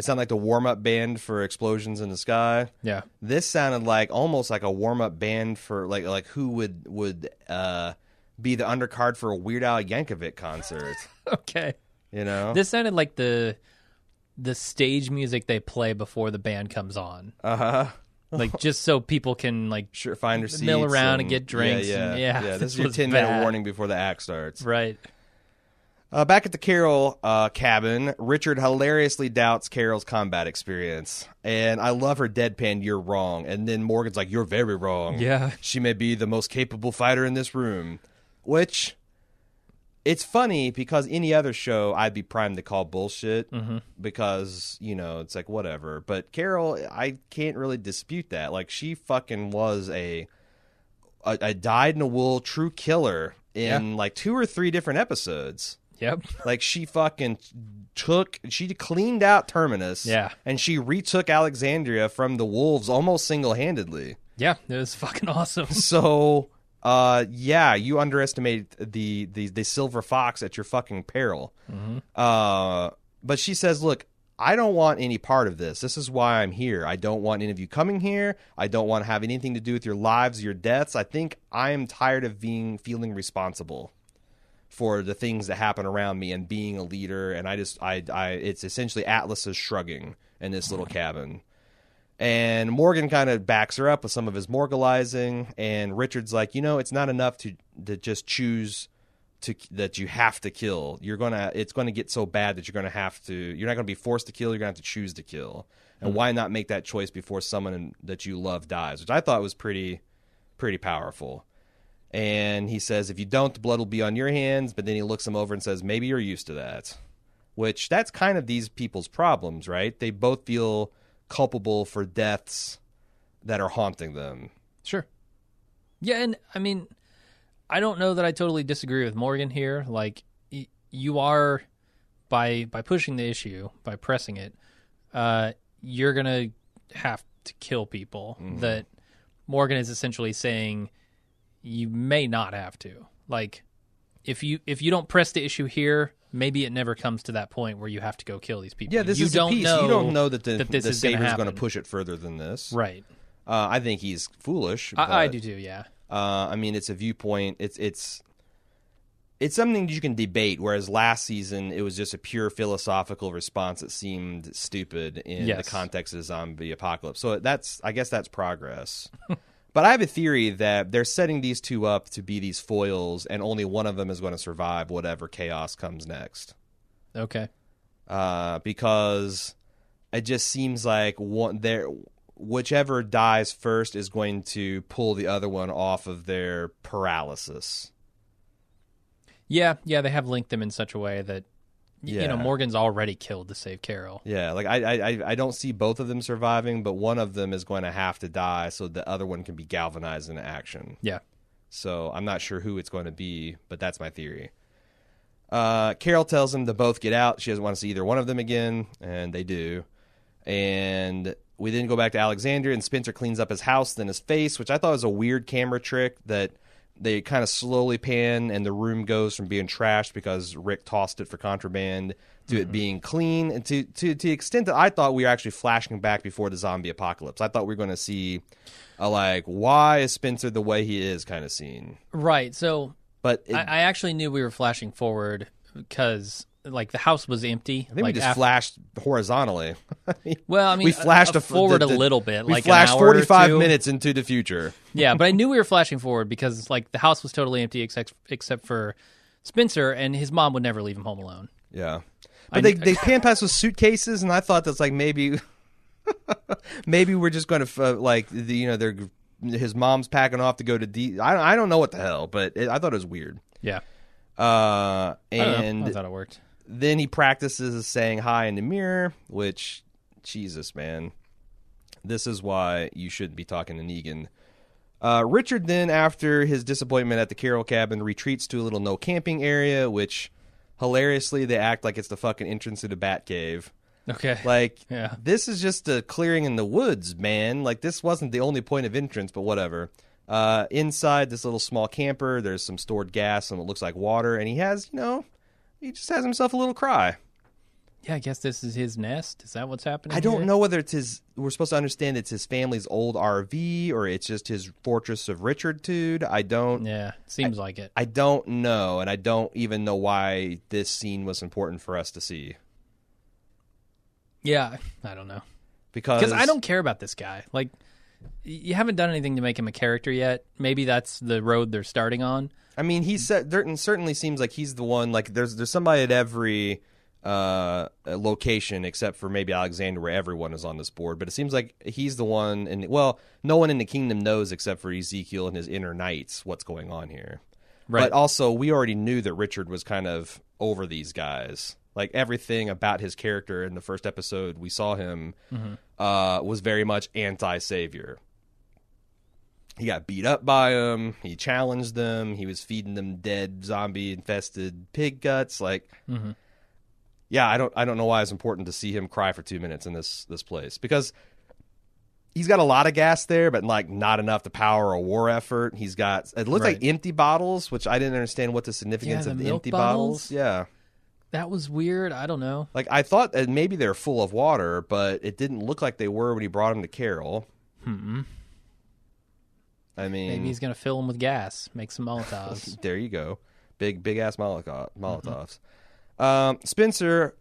sounded like the warm-up band for Explosions in the Sky. Yeah. This sounded like almost like a warm-up band for like who would be the undercard for a Weird Al Yankovic concert. Okay. You know? This sounded like the stage music they play before the band comes on. Uh-huh. Like, just so people can, like, find their seats, mill around and get drinks. Yeah. This is your 10-minute warning before the act starts. Right. Back at the Carol cabin, Richard hilariously doubts Carol's combat experience. And I love her deadpan, "You're wrong." And then Morgan's like, "You're very wrong. Yeah. She may be the most capable fighter in this room." Which, it's funny because any other show I'd be primed to call bullshit because, it's like whatever. But Carol, I can't really dispute that. Like, she fucking was a dyed-in-the-wool true killer in like 2 or 3 different episodes. Yep. Like, she fucking she cleaned out Terminus. Yeah. And she retook Alexandria from the wolves almost single-handedly. Yeah, it was fucking awesome. So... you underestimate the silver fox at your fucking peril. Mm-hmm. But she says, "Look, I don't want any part of this. This is why I'm here. I don't want any of you coming here. I don't want to have anything to do with your lives, your deaths. I think I am tired of feeling responsible for the things that happen around me and being a leader. And it's essentially Atlas is shrugging in this little cabin." And Morgan kind of backs her up with some of his morgalizing, and Richard's like, it's not enough to just choose that you have to kill. It's gonna get so bad that you're not gonna be forced to kill. You're gonna have to choose to kill. And why not make that choice before someone that you love dies? Which I thought was pretty powerful. And he says, if you don't, the blood will be on your hands. But then he looks him over and says, maybe you're used to that. Which that's kind of these people's problems, right? They both feel culpable for deaths that are haunting them. Sure. Yeah, and I mean, I don't know that I totally disagree with Morgan here. Like, you are, by pushing the issue, by pressing it, you're going to have to kill people. Mm-hmm. That Morgan is essentially saying you may not have to. Like, if you don't press the issue here, maybe it never comes to that point where you have to go kill these people. Yeah, this is the piece. You don't know that the Savior's going to push it further than this. Right. I think he's foolish. I do too, yeah. I mean, it's a viewpoint. It's something you can debate, whereas last season it was just a pure philosophical response that seemed stupid in the context of the zombie apocalypse. So I guess that's progress. But I have a theory that they're setting these two up to be these foils, and only one of them is going to survive whatever chaos comes next. Okay. Because it just seems like whichever dies first is going to pull the other one off of their paralysis. Yeah, they have linked them in such a way that Morgan's already killed to save Carol. Yeah, like I don't see both of them surviving, but one of them is going to have to die so the other one can be galvanized into action. Yeah. So I'm not sure who it's going to be, but that's my theory. Carol tells them to both get out. She doesn't want to see either one of them again, and they do. And we then go back to Alexandria, and Spencer cleans up his house, then his face, which I thought was a weird camera trick that they kind of slowly pan, and the room goes from being trashed because Rick tossed it for contraband to it being clean, and to the extent that I thought we were actually flashing back before the zombie apocalypse. I thought we were going to see a why is Spencer the way he is kind of scene. Right. So, but I actually knew we were flashing forward because the house was empty. I think we just flashed horizontally. We flashed forward a little bit. We flashed 45 minutes into the future. Yeah, but I knew we were flashing forward because the house was totally empty except for Spencer, and his mom would never leave him home alone. Yeah, but they pan past with suitcases, and I thought that's maybe we're just going to his mom's packing off to go to I don't know what the hell, but I thought it was weird. Yeah. I thought it worked. Then he practices saying hi in the mirror, which, Jesus, man. This is why you shouldn't be talking to Negan. Richard then, after his disappointment at the Carroll cabin, retreats to a little no camping area, which, hilariously, they act like it's the fucking entrance to the Batcave. Okay. Yeah. This is just a clearing in the woods, man. This wasn't the only point of entrance, but whatever. Inside this little small camper, there's some stored gas and what looks like water, and he has, he just has himself a little cry. Yeah, I guess this is his nest. Is that what's happening? I don't know whether it's we're supposed to understand it's his family's old RV or it's just his Fortress of Richard-tude. I don't. Yeah, seems like it. I don't know, and I don't even know why this scene was important for us to see. Yeah, I don't know. Because I don't care about this guy. You haven't done anything to make him a character yet. Maybe that's the road they're starting on. I mean, certainly seems like he's the one. There's somebody at every location except for maybe Alexander, where everyone is on this board. But it seems like he's the one. And no one in the kingdom knows except for Ezekiel and his inner knights what's going on here. Right. But also, we already knew that Richard was kind of over these guys. Everything about his character in the first episode we saw him was very much anti-savior. He got beat up by them. He challenged them. He was feeding them dead, zombie-infested pig guts. Yeah, I don't know why it's important to see him cry for 2 minutes in this place, because he's got a lot of gas there, but not enough to power a war effort. He's got it looks like empty bottles, which I didn't understand what the significance of the empty bottles. Yeah. That was weird. I don't know. I thought that maybe they're full of water, but it didn't look like they were when he brought them to Carroll. I mean, maybe he's going to fill them with gas, make some Molotovs. There you go. Big ass Molotovs. Spencer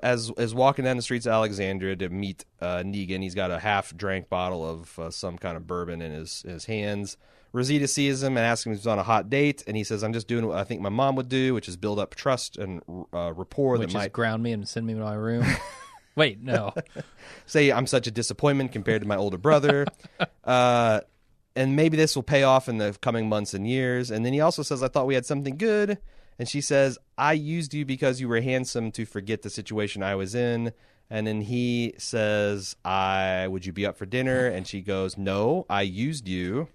is walking down the streets of Alexandria to meet Negan. He's got a half-drank bottle of some kind of bourbon in his hands. Rosita sees him and asks him if he's on a hot date, and he says, "I'm just doing what I think my mom would do, which is build up trust and rapport which might ground me and send me to my room." Wait, no. Say I'm such a disappointment compared to my older brother. And maybe this will pay off in the coming months and years. And then he also says, "I thought we had something good." And she says, "I used you because you were handsome to forget the situation I was in." And then he says, "Would you be up for dinner?" And she goes, "No, I used you."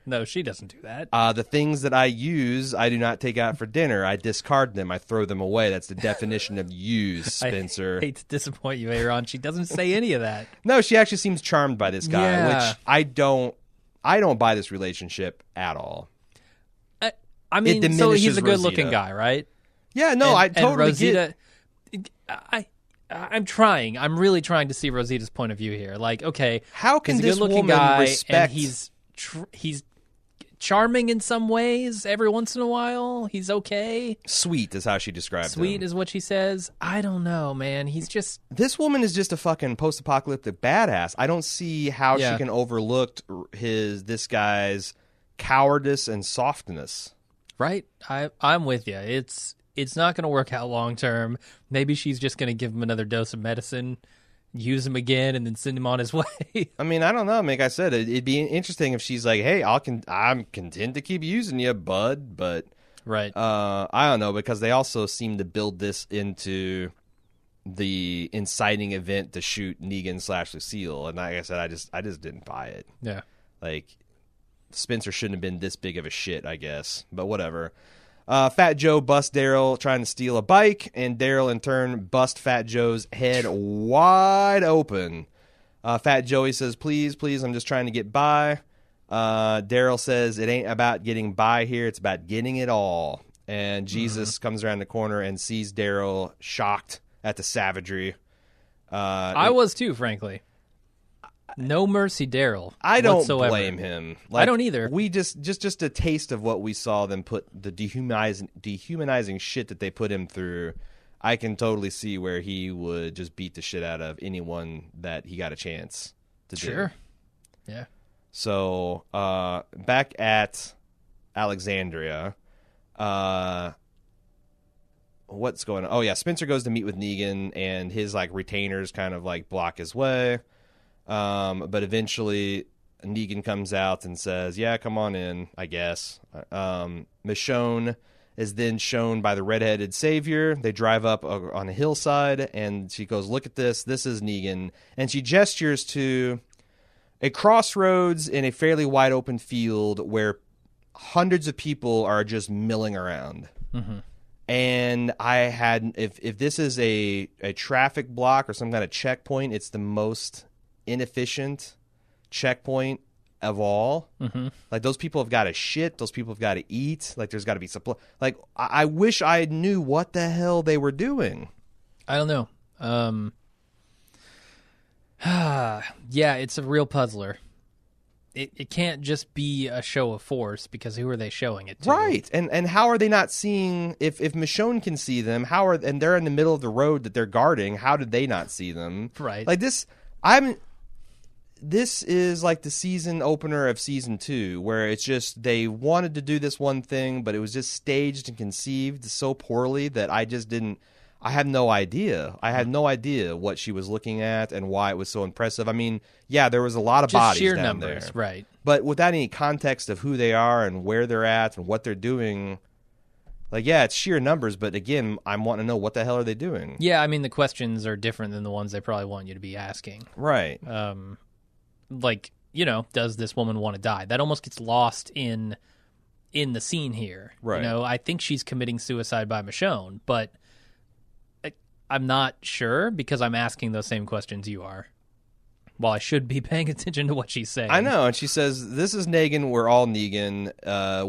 No, she doesn't do that. The things that I use, I do not take out for dinner. I discard them. I throw them away. That's the definition of use, Spencer. I hate to disappoint you, Aaron. She doesn't say any of that. No, she actually seems charmed by this guy, which I don't buy this relationship at all. I mean, so he's a good-looking guy, right? Yeah, no, I totally Rosita, I'm trying. I'm really trying to see Rosita's point of view here. Okay, how can he's a this good-looking woman guy, respect? And he's charming in some ways. Every once in a while, he's okay. Sweet is how she describes him. Sweet is what she says. I don't know, man. He's just... This woman is just a fucking post-apocalyptic badass. I don't see how she can overlook this guy's cowardice and softness. Right? I'm with you. It's not going to work out long term. Maybe she's just going to give him another dose of medicine, use him again, and then send him on his way. I mean, I don't know. Like I said, it'd be interesting if she's like, "Hey, I'm content to keep using you, bud." But right, I don't know, because they also seem to build this into the inciting event to shoot Negan/Lucille, and like I said, I just didn't buy it. Yeah, Spencer shouldn't have been this big of a shit, I guess, but whatever. Fat Joe busts Daryl trying to steal a bike, and Daryl in turn busts Fat Joe's head wide open. Fat Joey says, "Please, please, I'm just trying to get by." Daryl says it ain't about getting by here. It's about getting it all. And Jesus comes around the corner and sees Daryl shocked at the savagery. I was too, frankly. No mercy, Daryl. I don't whatsoever. blame him. I don't either. We just a taste of what we saw them put, the dehumanizing shit that they put him through. I can totally see where he would just beat the shit out of anyone that he got a chance to do. Sure. Yeah. So back at Alexandria, what's going on? Oh yeah, Spencer goes to meet with Negan, and his like retainers kind of like block his way. But eventually Negan comes out and says, "Yeah, come on in, I guess." Michonne is then shown by the redheaded savior. They drive up on a hillside, and she goes, "Look at this. This is Negan." And she gestures to a crossroads in a fairly wide open field where hundreds of people are just milling around. Mm-hmm. And I had, if this is a traffic block or some kind of checkpoint, it's the most inefficient checkpoint of all. Mm-hmm. Like, those people have got to shit. Those people have got to eat. Like, there's got to be supply. Like, I wish I knew what the hell they were doing. I don't know. Yeah, it's a real puzzler. It can't just be a show of force, because who are they showing it to? Right. And how are they not seeing, if Michonne can see them, and they're in the middle of the road that they're guarding, how did they not see them? Right. Like this is like the season opener of season 2, where it's just they wanted to do this one thing, but it was just staged and conceived so poorly that I had no idea. I had no idea what she was looking at and why it was so impressive. I mean, yeah, there was a lot of just bodies sheer down numbers, there. right. But without any context of who they are and where they're at and what they're doing, like, yeah, it's sheer numbers, but again, I'm wanting to know what the hell are they doing? Yeah, I mean, the questions are different than the ones they probably want you to be asking. Right. Like, does this woman want to die? That almost gets lost in the scene here. Right. I think she's committing suicide by Michonne, but I'm not sure, because I'm asking those same questions you are. Well, I should be paying attention to what she's saying. I know, and she says, "This is Negan. We're all Negan.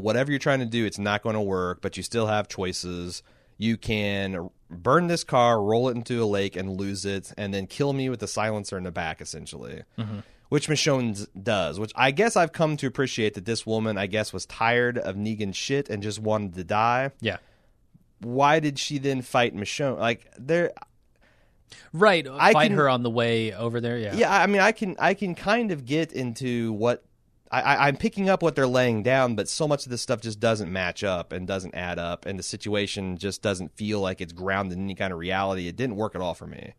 Whatever you're trying to do, it's not going to work, but you still have choices. You can burn this car, roll it into a lake, and lose it, and then kill me with the silencer in the back, essentially." Mm-hmm. Which Michonne does, which I guess I've come to appreciate, that this woman, I guess, was tired of Negan's shit and just wanted to die. Yeah. Why did she then fight Michonne? Like, right, fight her on the way over there. Yeah, I mean, I can kind of get into what I'm picking up what they're laying down, but so much of this stuff just doesn't match up and doesn't add up, and the situation just doesn't feel like it's grounded in any kind of reality. It didn't work at all for me.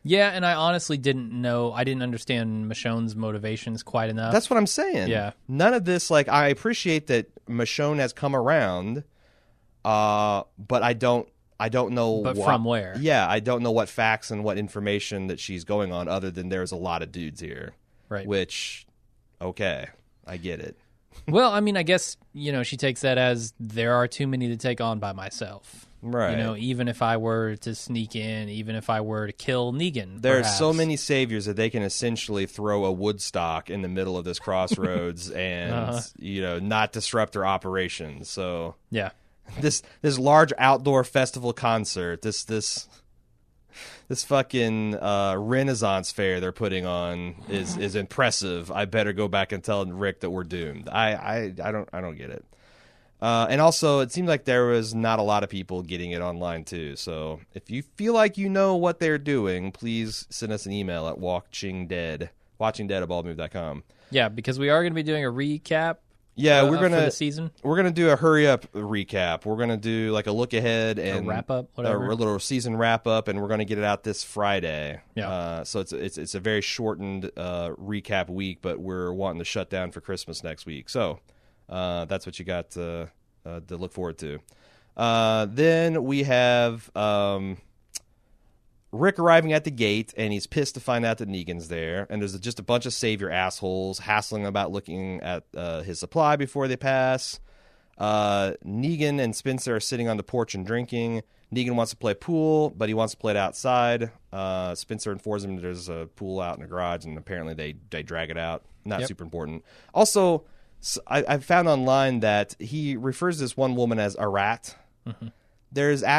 Yeah, and I honestly didn't understand Michonne's motivations quite enough. That's what I'm saying. Yeah, none of this. Like, I appreciate that Michonne has come around. But I don't know. But from where? Yeah, I don't know what facts and what information that she's going on, other than there's a lot of dudes here. Right. Which, okay, I get it. Well, I mean, I guess, she takes that as there are too many to take on by myself. Right. Even if I were to sneak in, even if I were to kill Negan. There are so many saviors that they can essentially throw a Woodstock in the middle of this crossroads and, not disrupt their operations. So, yeah. This large outdoor festival concert, this fucking Renaissance fair they're putting on is impressive. I better go back and tell Rick that we're doomed. I don't get it. And also, it seemed like there was not a lot of people getting it online too. So if you feel like you know what they're doing, please send us an email at watchingdead@baldmove.com. Yeah, because we are going to be doing a recap. Yeah, for the season. We're gonna do a hurry up recap. We're gonna do like a look ahead and a wrap up, whatever. A little season wrap up, and we're gonna get it out this Friday. Yeah. So it's a very shortened recap week, but we're wanting to shut down for Christmas next week. So that's what you got to look forward to. Then we have Rick arriving at the gate, and he's pissed to find out that Negan's there. And there's just a bunch of savior assholes hassling about looking at his supply before they pass. Negan and Spencer are sitting on the porch and drinking. Negan wants to play pool, but he wants to play it outside. Spencer informs him there's a pool out in the garage, and apparently they drag it out. Not super important. Also, I found online that he refers to this one woman as a rat. Mm-hmm.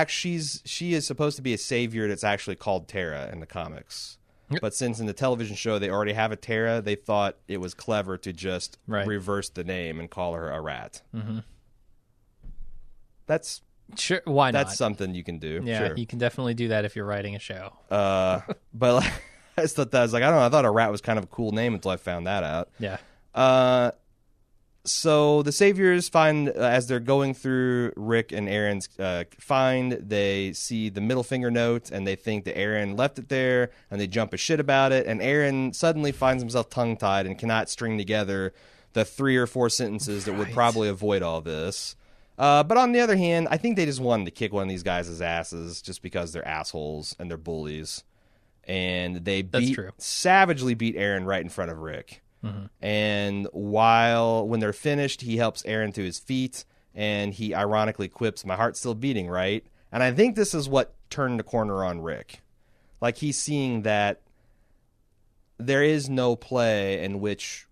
She is supposed to be a savior that's actually called Tara in the comics. Yep. But since in the television show they already have a Tara, they thought it was clever to just reverse the name and call her a rat. Mm-hmm. That's sure. Why not? That's something you can do. Yeah, sure. You can definitely do that if you're writing a show. But like, I just thought that I was like, I don't know. I thought a rat was kind of a cool name until I found that out. Yeah. So the Saviors find, as they're going through Rick and Aaron's find, they see the middle finger note, and they think that Aaron left it there, and they jump a shit about it, and Aaron suddenly finds himself tongue-tied and cannot string together the 3 or 4 sentences that would probably avoid all this. But on the other hand, I think they just wanted to kick one of these guys' asses just because they're assholes and they're bullies. And they savagely beat Aaron right in front of Rick. Mm-hmm. And when they're finished, he helps Aaron to his feet, and he ironically quips, "My heart's still beating, right?" And I think this is what turned the corner on Rick. Like, he's seeing that there is no play in which,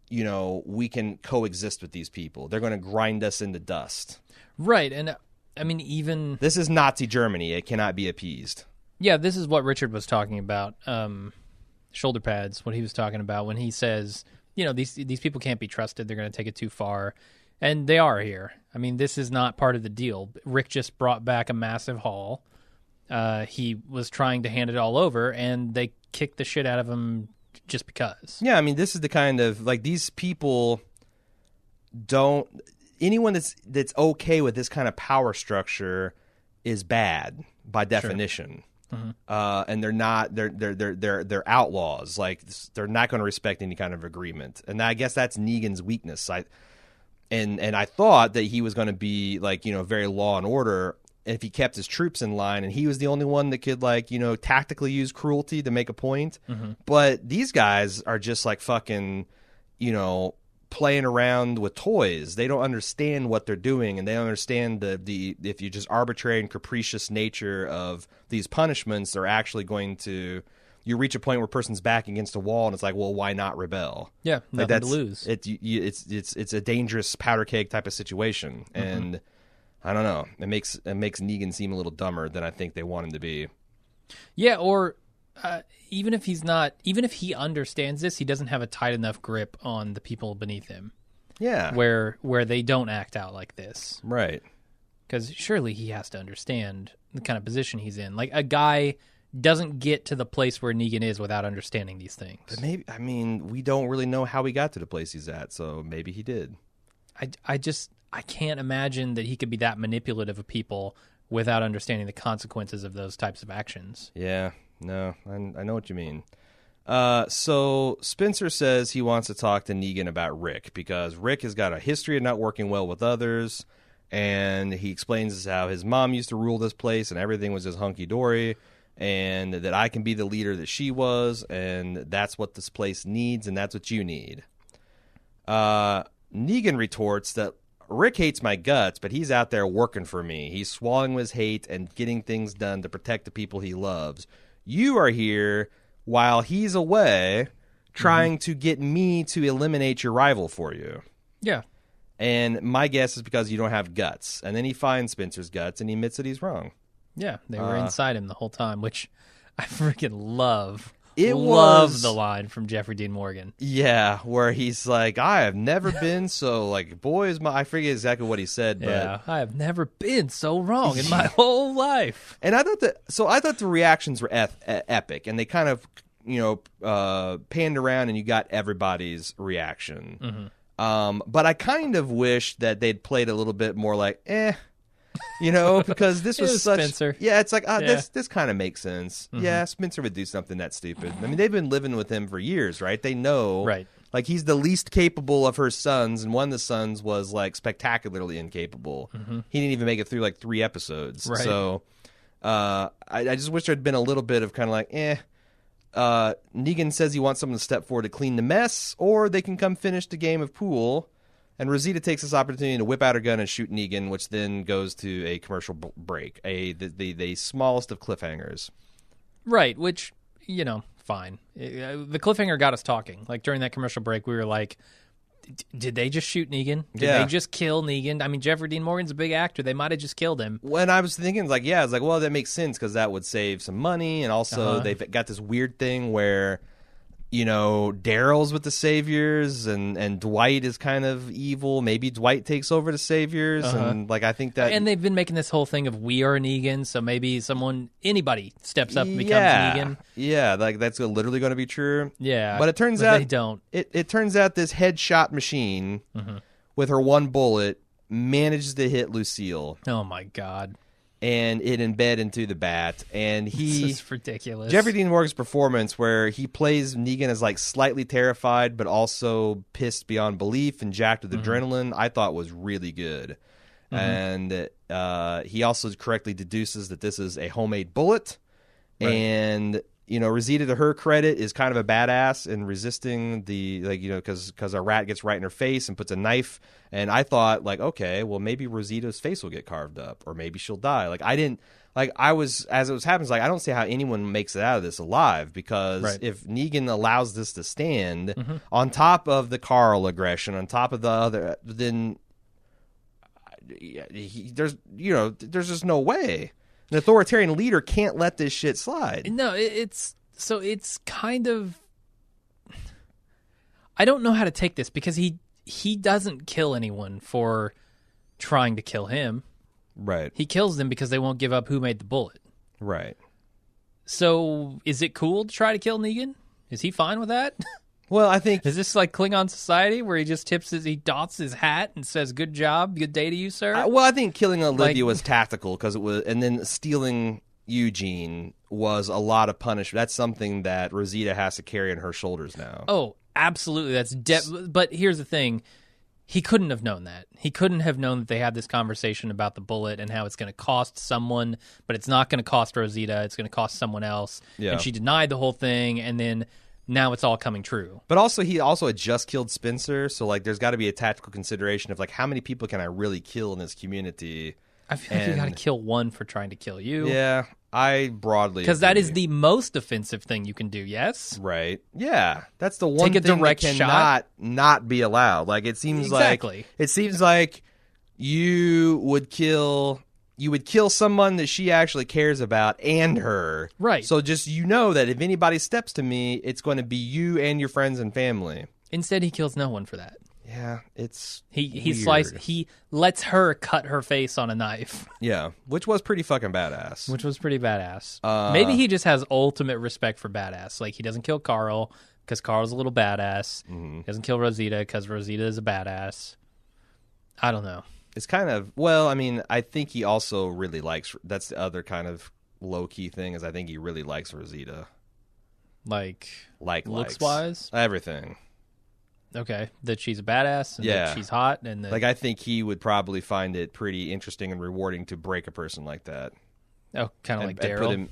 you know, we can coexist with these people. They're going to grind us into dust. Right. And I mean, even this is Nazi Germany. It cannot be appeased. Yeah, this is what Richard was talking about. Shoulder pads, what he was talking about when he says, you know, these people can't be trusted. They're going to take it too far. And they are here. I mean, this is not part of the deal. Rick just brought back a massive haul. He was trying to hand it all over, and they kicked the shit out of him just because. Yeah, I mean, this is the kind of, like, these people don't... Anyone that's okay with this kind of power structure is bad by definition. Sure. Mm-hmm. And they're not. They're outlaws. Like, they're not going to respect any kind of agreement. And I guess that's Negan's weakness. I thought that he was going to be, like, you know, very law and order if he kept his troops in line, and he was the only one that could, like, you know, tactically use cruelty to make a point. Mm-hmm. But these guys are just like fucking, you know, playing around with toys. They don't understand what they're doing, and they don't understand the if you just arbitrary and capricious nature of these punishments, they're actually going to, you reach a point where a person's back against a wall, and it's like, well, why not rebel? Yeah, nothing like to lose. It's a dangerous powder keg type of situation, mm-hmm. and I don't know. It makes Negan seem a little dumber than I think they want him to be. Yeah, or even if he understands this, he doesn't have a tight enough grip on the people beneath him. Yeah. Where they don't act out like this. Right. Because surely he has to understand the kind of position he's in. Like, a guy doesn't get to the place where Negan is without understanding these things. But maybe, I mean, we don't really know how he got to the place he's at, so maybe he did. I can't imagine that he could be that manipulative of people without understanding the consequences of those types of actions. Yeah. No, I know what you mean. So Spencer says he wants to talk to Negan about Rick because Rick has got a history of not working well with others, and he explains how his mom used to rule this place and everything was just hunky-dory, and that I can be the leader that she was, and that's what this place needs, and that's what you need. Negan retorts that Rick hates my guts, but he's out there working for me. He's swallowing his hate and getting things done to protect the people he loves. You are here while he's away trying to get me to eliminate your rival for you. Yeah. And my guess is because you don't have guts. And then he finds Spencer's guts and he admits that he's wrong. Yeah, they were inside him the whole time, which I freaking love. Love the line from Jeffrey Dean Morgan. Yeah, where he's like, I have never been so, like, boy is my... I forget exactly what he said, but... Yeah, I have never been so wrong in my whole life. And I thought the reactions were epic, and they kind of, you know, panned around, and you got everybody's reaction. Mm-hmm. But I kind of wish that they'd played a little bit more like, you know, because this was such... Spencer. Yeah, it's like, this kind of makes sense. Mm-hmm. Yeah, Spencer would do something that stupid. I mean, they've been living with him for years, right? They know. Right. Like, he's the least capable of her sons, and one of the sons was, like, spectacularly incapable. Mm-hmm. He didn't even make it through, like, 3 episodes. Right. So, I just wish there had been a little bit of kind of like, Negan says he wants someone to step forward to clean the mess, or they can come finish the game of pool. And Rosita takes this opportunity to whip out her gun and shoot Negan, which then goes to a commercial break, the smallest of cliffhangers. Right, which, fine. The cliffhanger got us talking. Like, during that commercial break, we were like, did they just shoot Negan? Did they just kill Negan? I mean, Jeffrey Dean Morgan's a big actor. They might have just killed him. When I was thinking, well, that makes sense because that would save some money. And also, they've got this weird thing where, Daryl's with the Saviors and Dwight is kind of evil. Maybe Dwight takes over the Saviors. And, I think that... And they've been making this whole thing of we are Negan, so maybe anybody steps up and becomes Negan. Yeah, that's literally going to be true. Yeah. But it turns out... they don't. It turns out this headshot machine, with her one bullet, manages to hit Lucille. Oh, my God. And it embed into the bat, and This is ridiculous. Jeffrey Dean Morgan's performance, where he plays Negan as slightly terrified, but also pissed beyond belief and jacked with adrenaline, I thought was really good. And he also correctly deduces that this is a homemade bullet, and Rosita, to her credit, is kind of a badass in resisting the because a rat gets right in her face and puts a knife. And I thought okay, well maybe Rosita's face will get carved up, or maybe she'll die. As it was happening, I don't see how anyone makes it out of this alive, because if Negan allows this to stand on top of the Carl aggression, on top of the other, then there's just no way. An authoritarian leader can't let this shit slide. No, it's kind of... I don't know how to take this, because he doesn't kill anyone for trying to kill him. Right. He kills them because they won't give up who made the bullet. Right. So is it cool to try to kill Negan? Is he fine with that? Well, I think... Is this like Klingon society where he just he dots his hat and says, good job, good day to you, sir? I think killing Olivia was tactical, because it was, and then stealing Eugene was a lot of punishment. That's something that Rosita has to carry on her shoulders now. Oh, absolutely. But here's the thing. He couldn't have known that. He couldn't have known that they had this conversation about the bullet and how it's going to cost someone, but it's not going to cost Rosita. It's going to cost someone else. Yeah. And she denied the whole thing, and then... Now it's all coming true. But also, he also had just killed Spencer, so there's got to be a tactical consideration of how many people can I really kill in this community? I feel like you got to kill one for trying to kill you. Yeah, I broadly because that is the most offensive thing you can do. Yes, right. Yeah, that's the one thing that cannot not be allowed. It seems like you would kill. You would kill someone that she actually cares about and her. Right. So just that if anybody steps to me, it's going to be you and your friends and family. Instead, he kills no one for that. Yeah, it's he lets her cut her face on a knife. Yeah, which was pretty fucking badass. Maybe he just has ultimate respect for badass. He doesn't kill Carl because Carl's a little badass. He doesn't kill Rosita because Rosita is a badass. I don't know. It's kind of, I think he also really likes, that's the other kind of low-key thing, is I think he really likes Rosita. Looks-wise? Everything. Okay. That she's a badass, and that she's hot, and that... I think he would probably find it pretty interesting and rewarding to break a person like that. Oh, kind of like Daryl.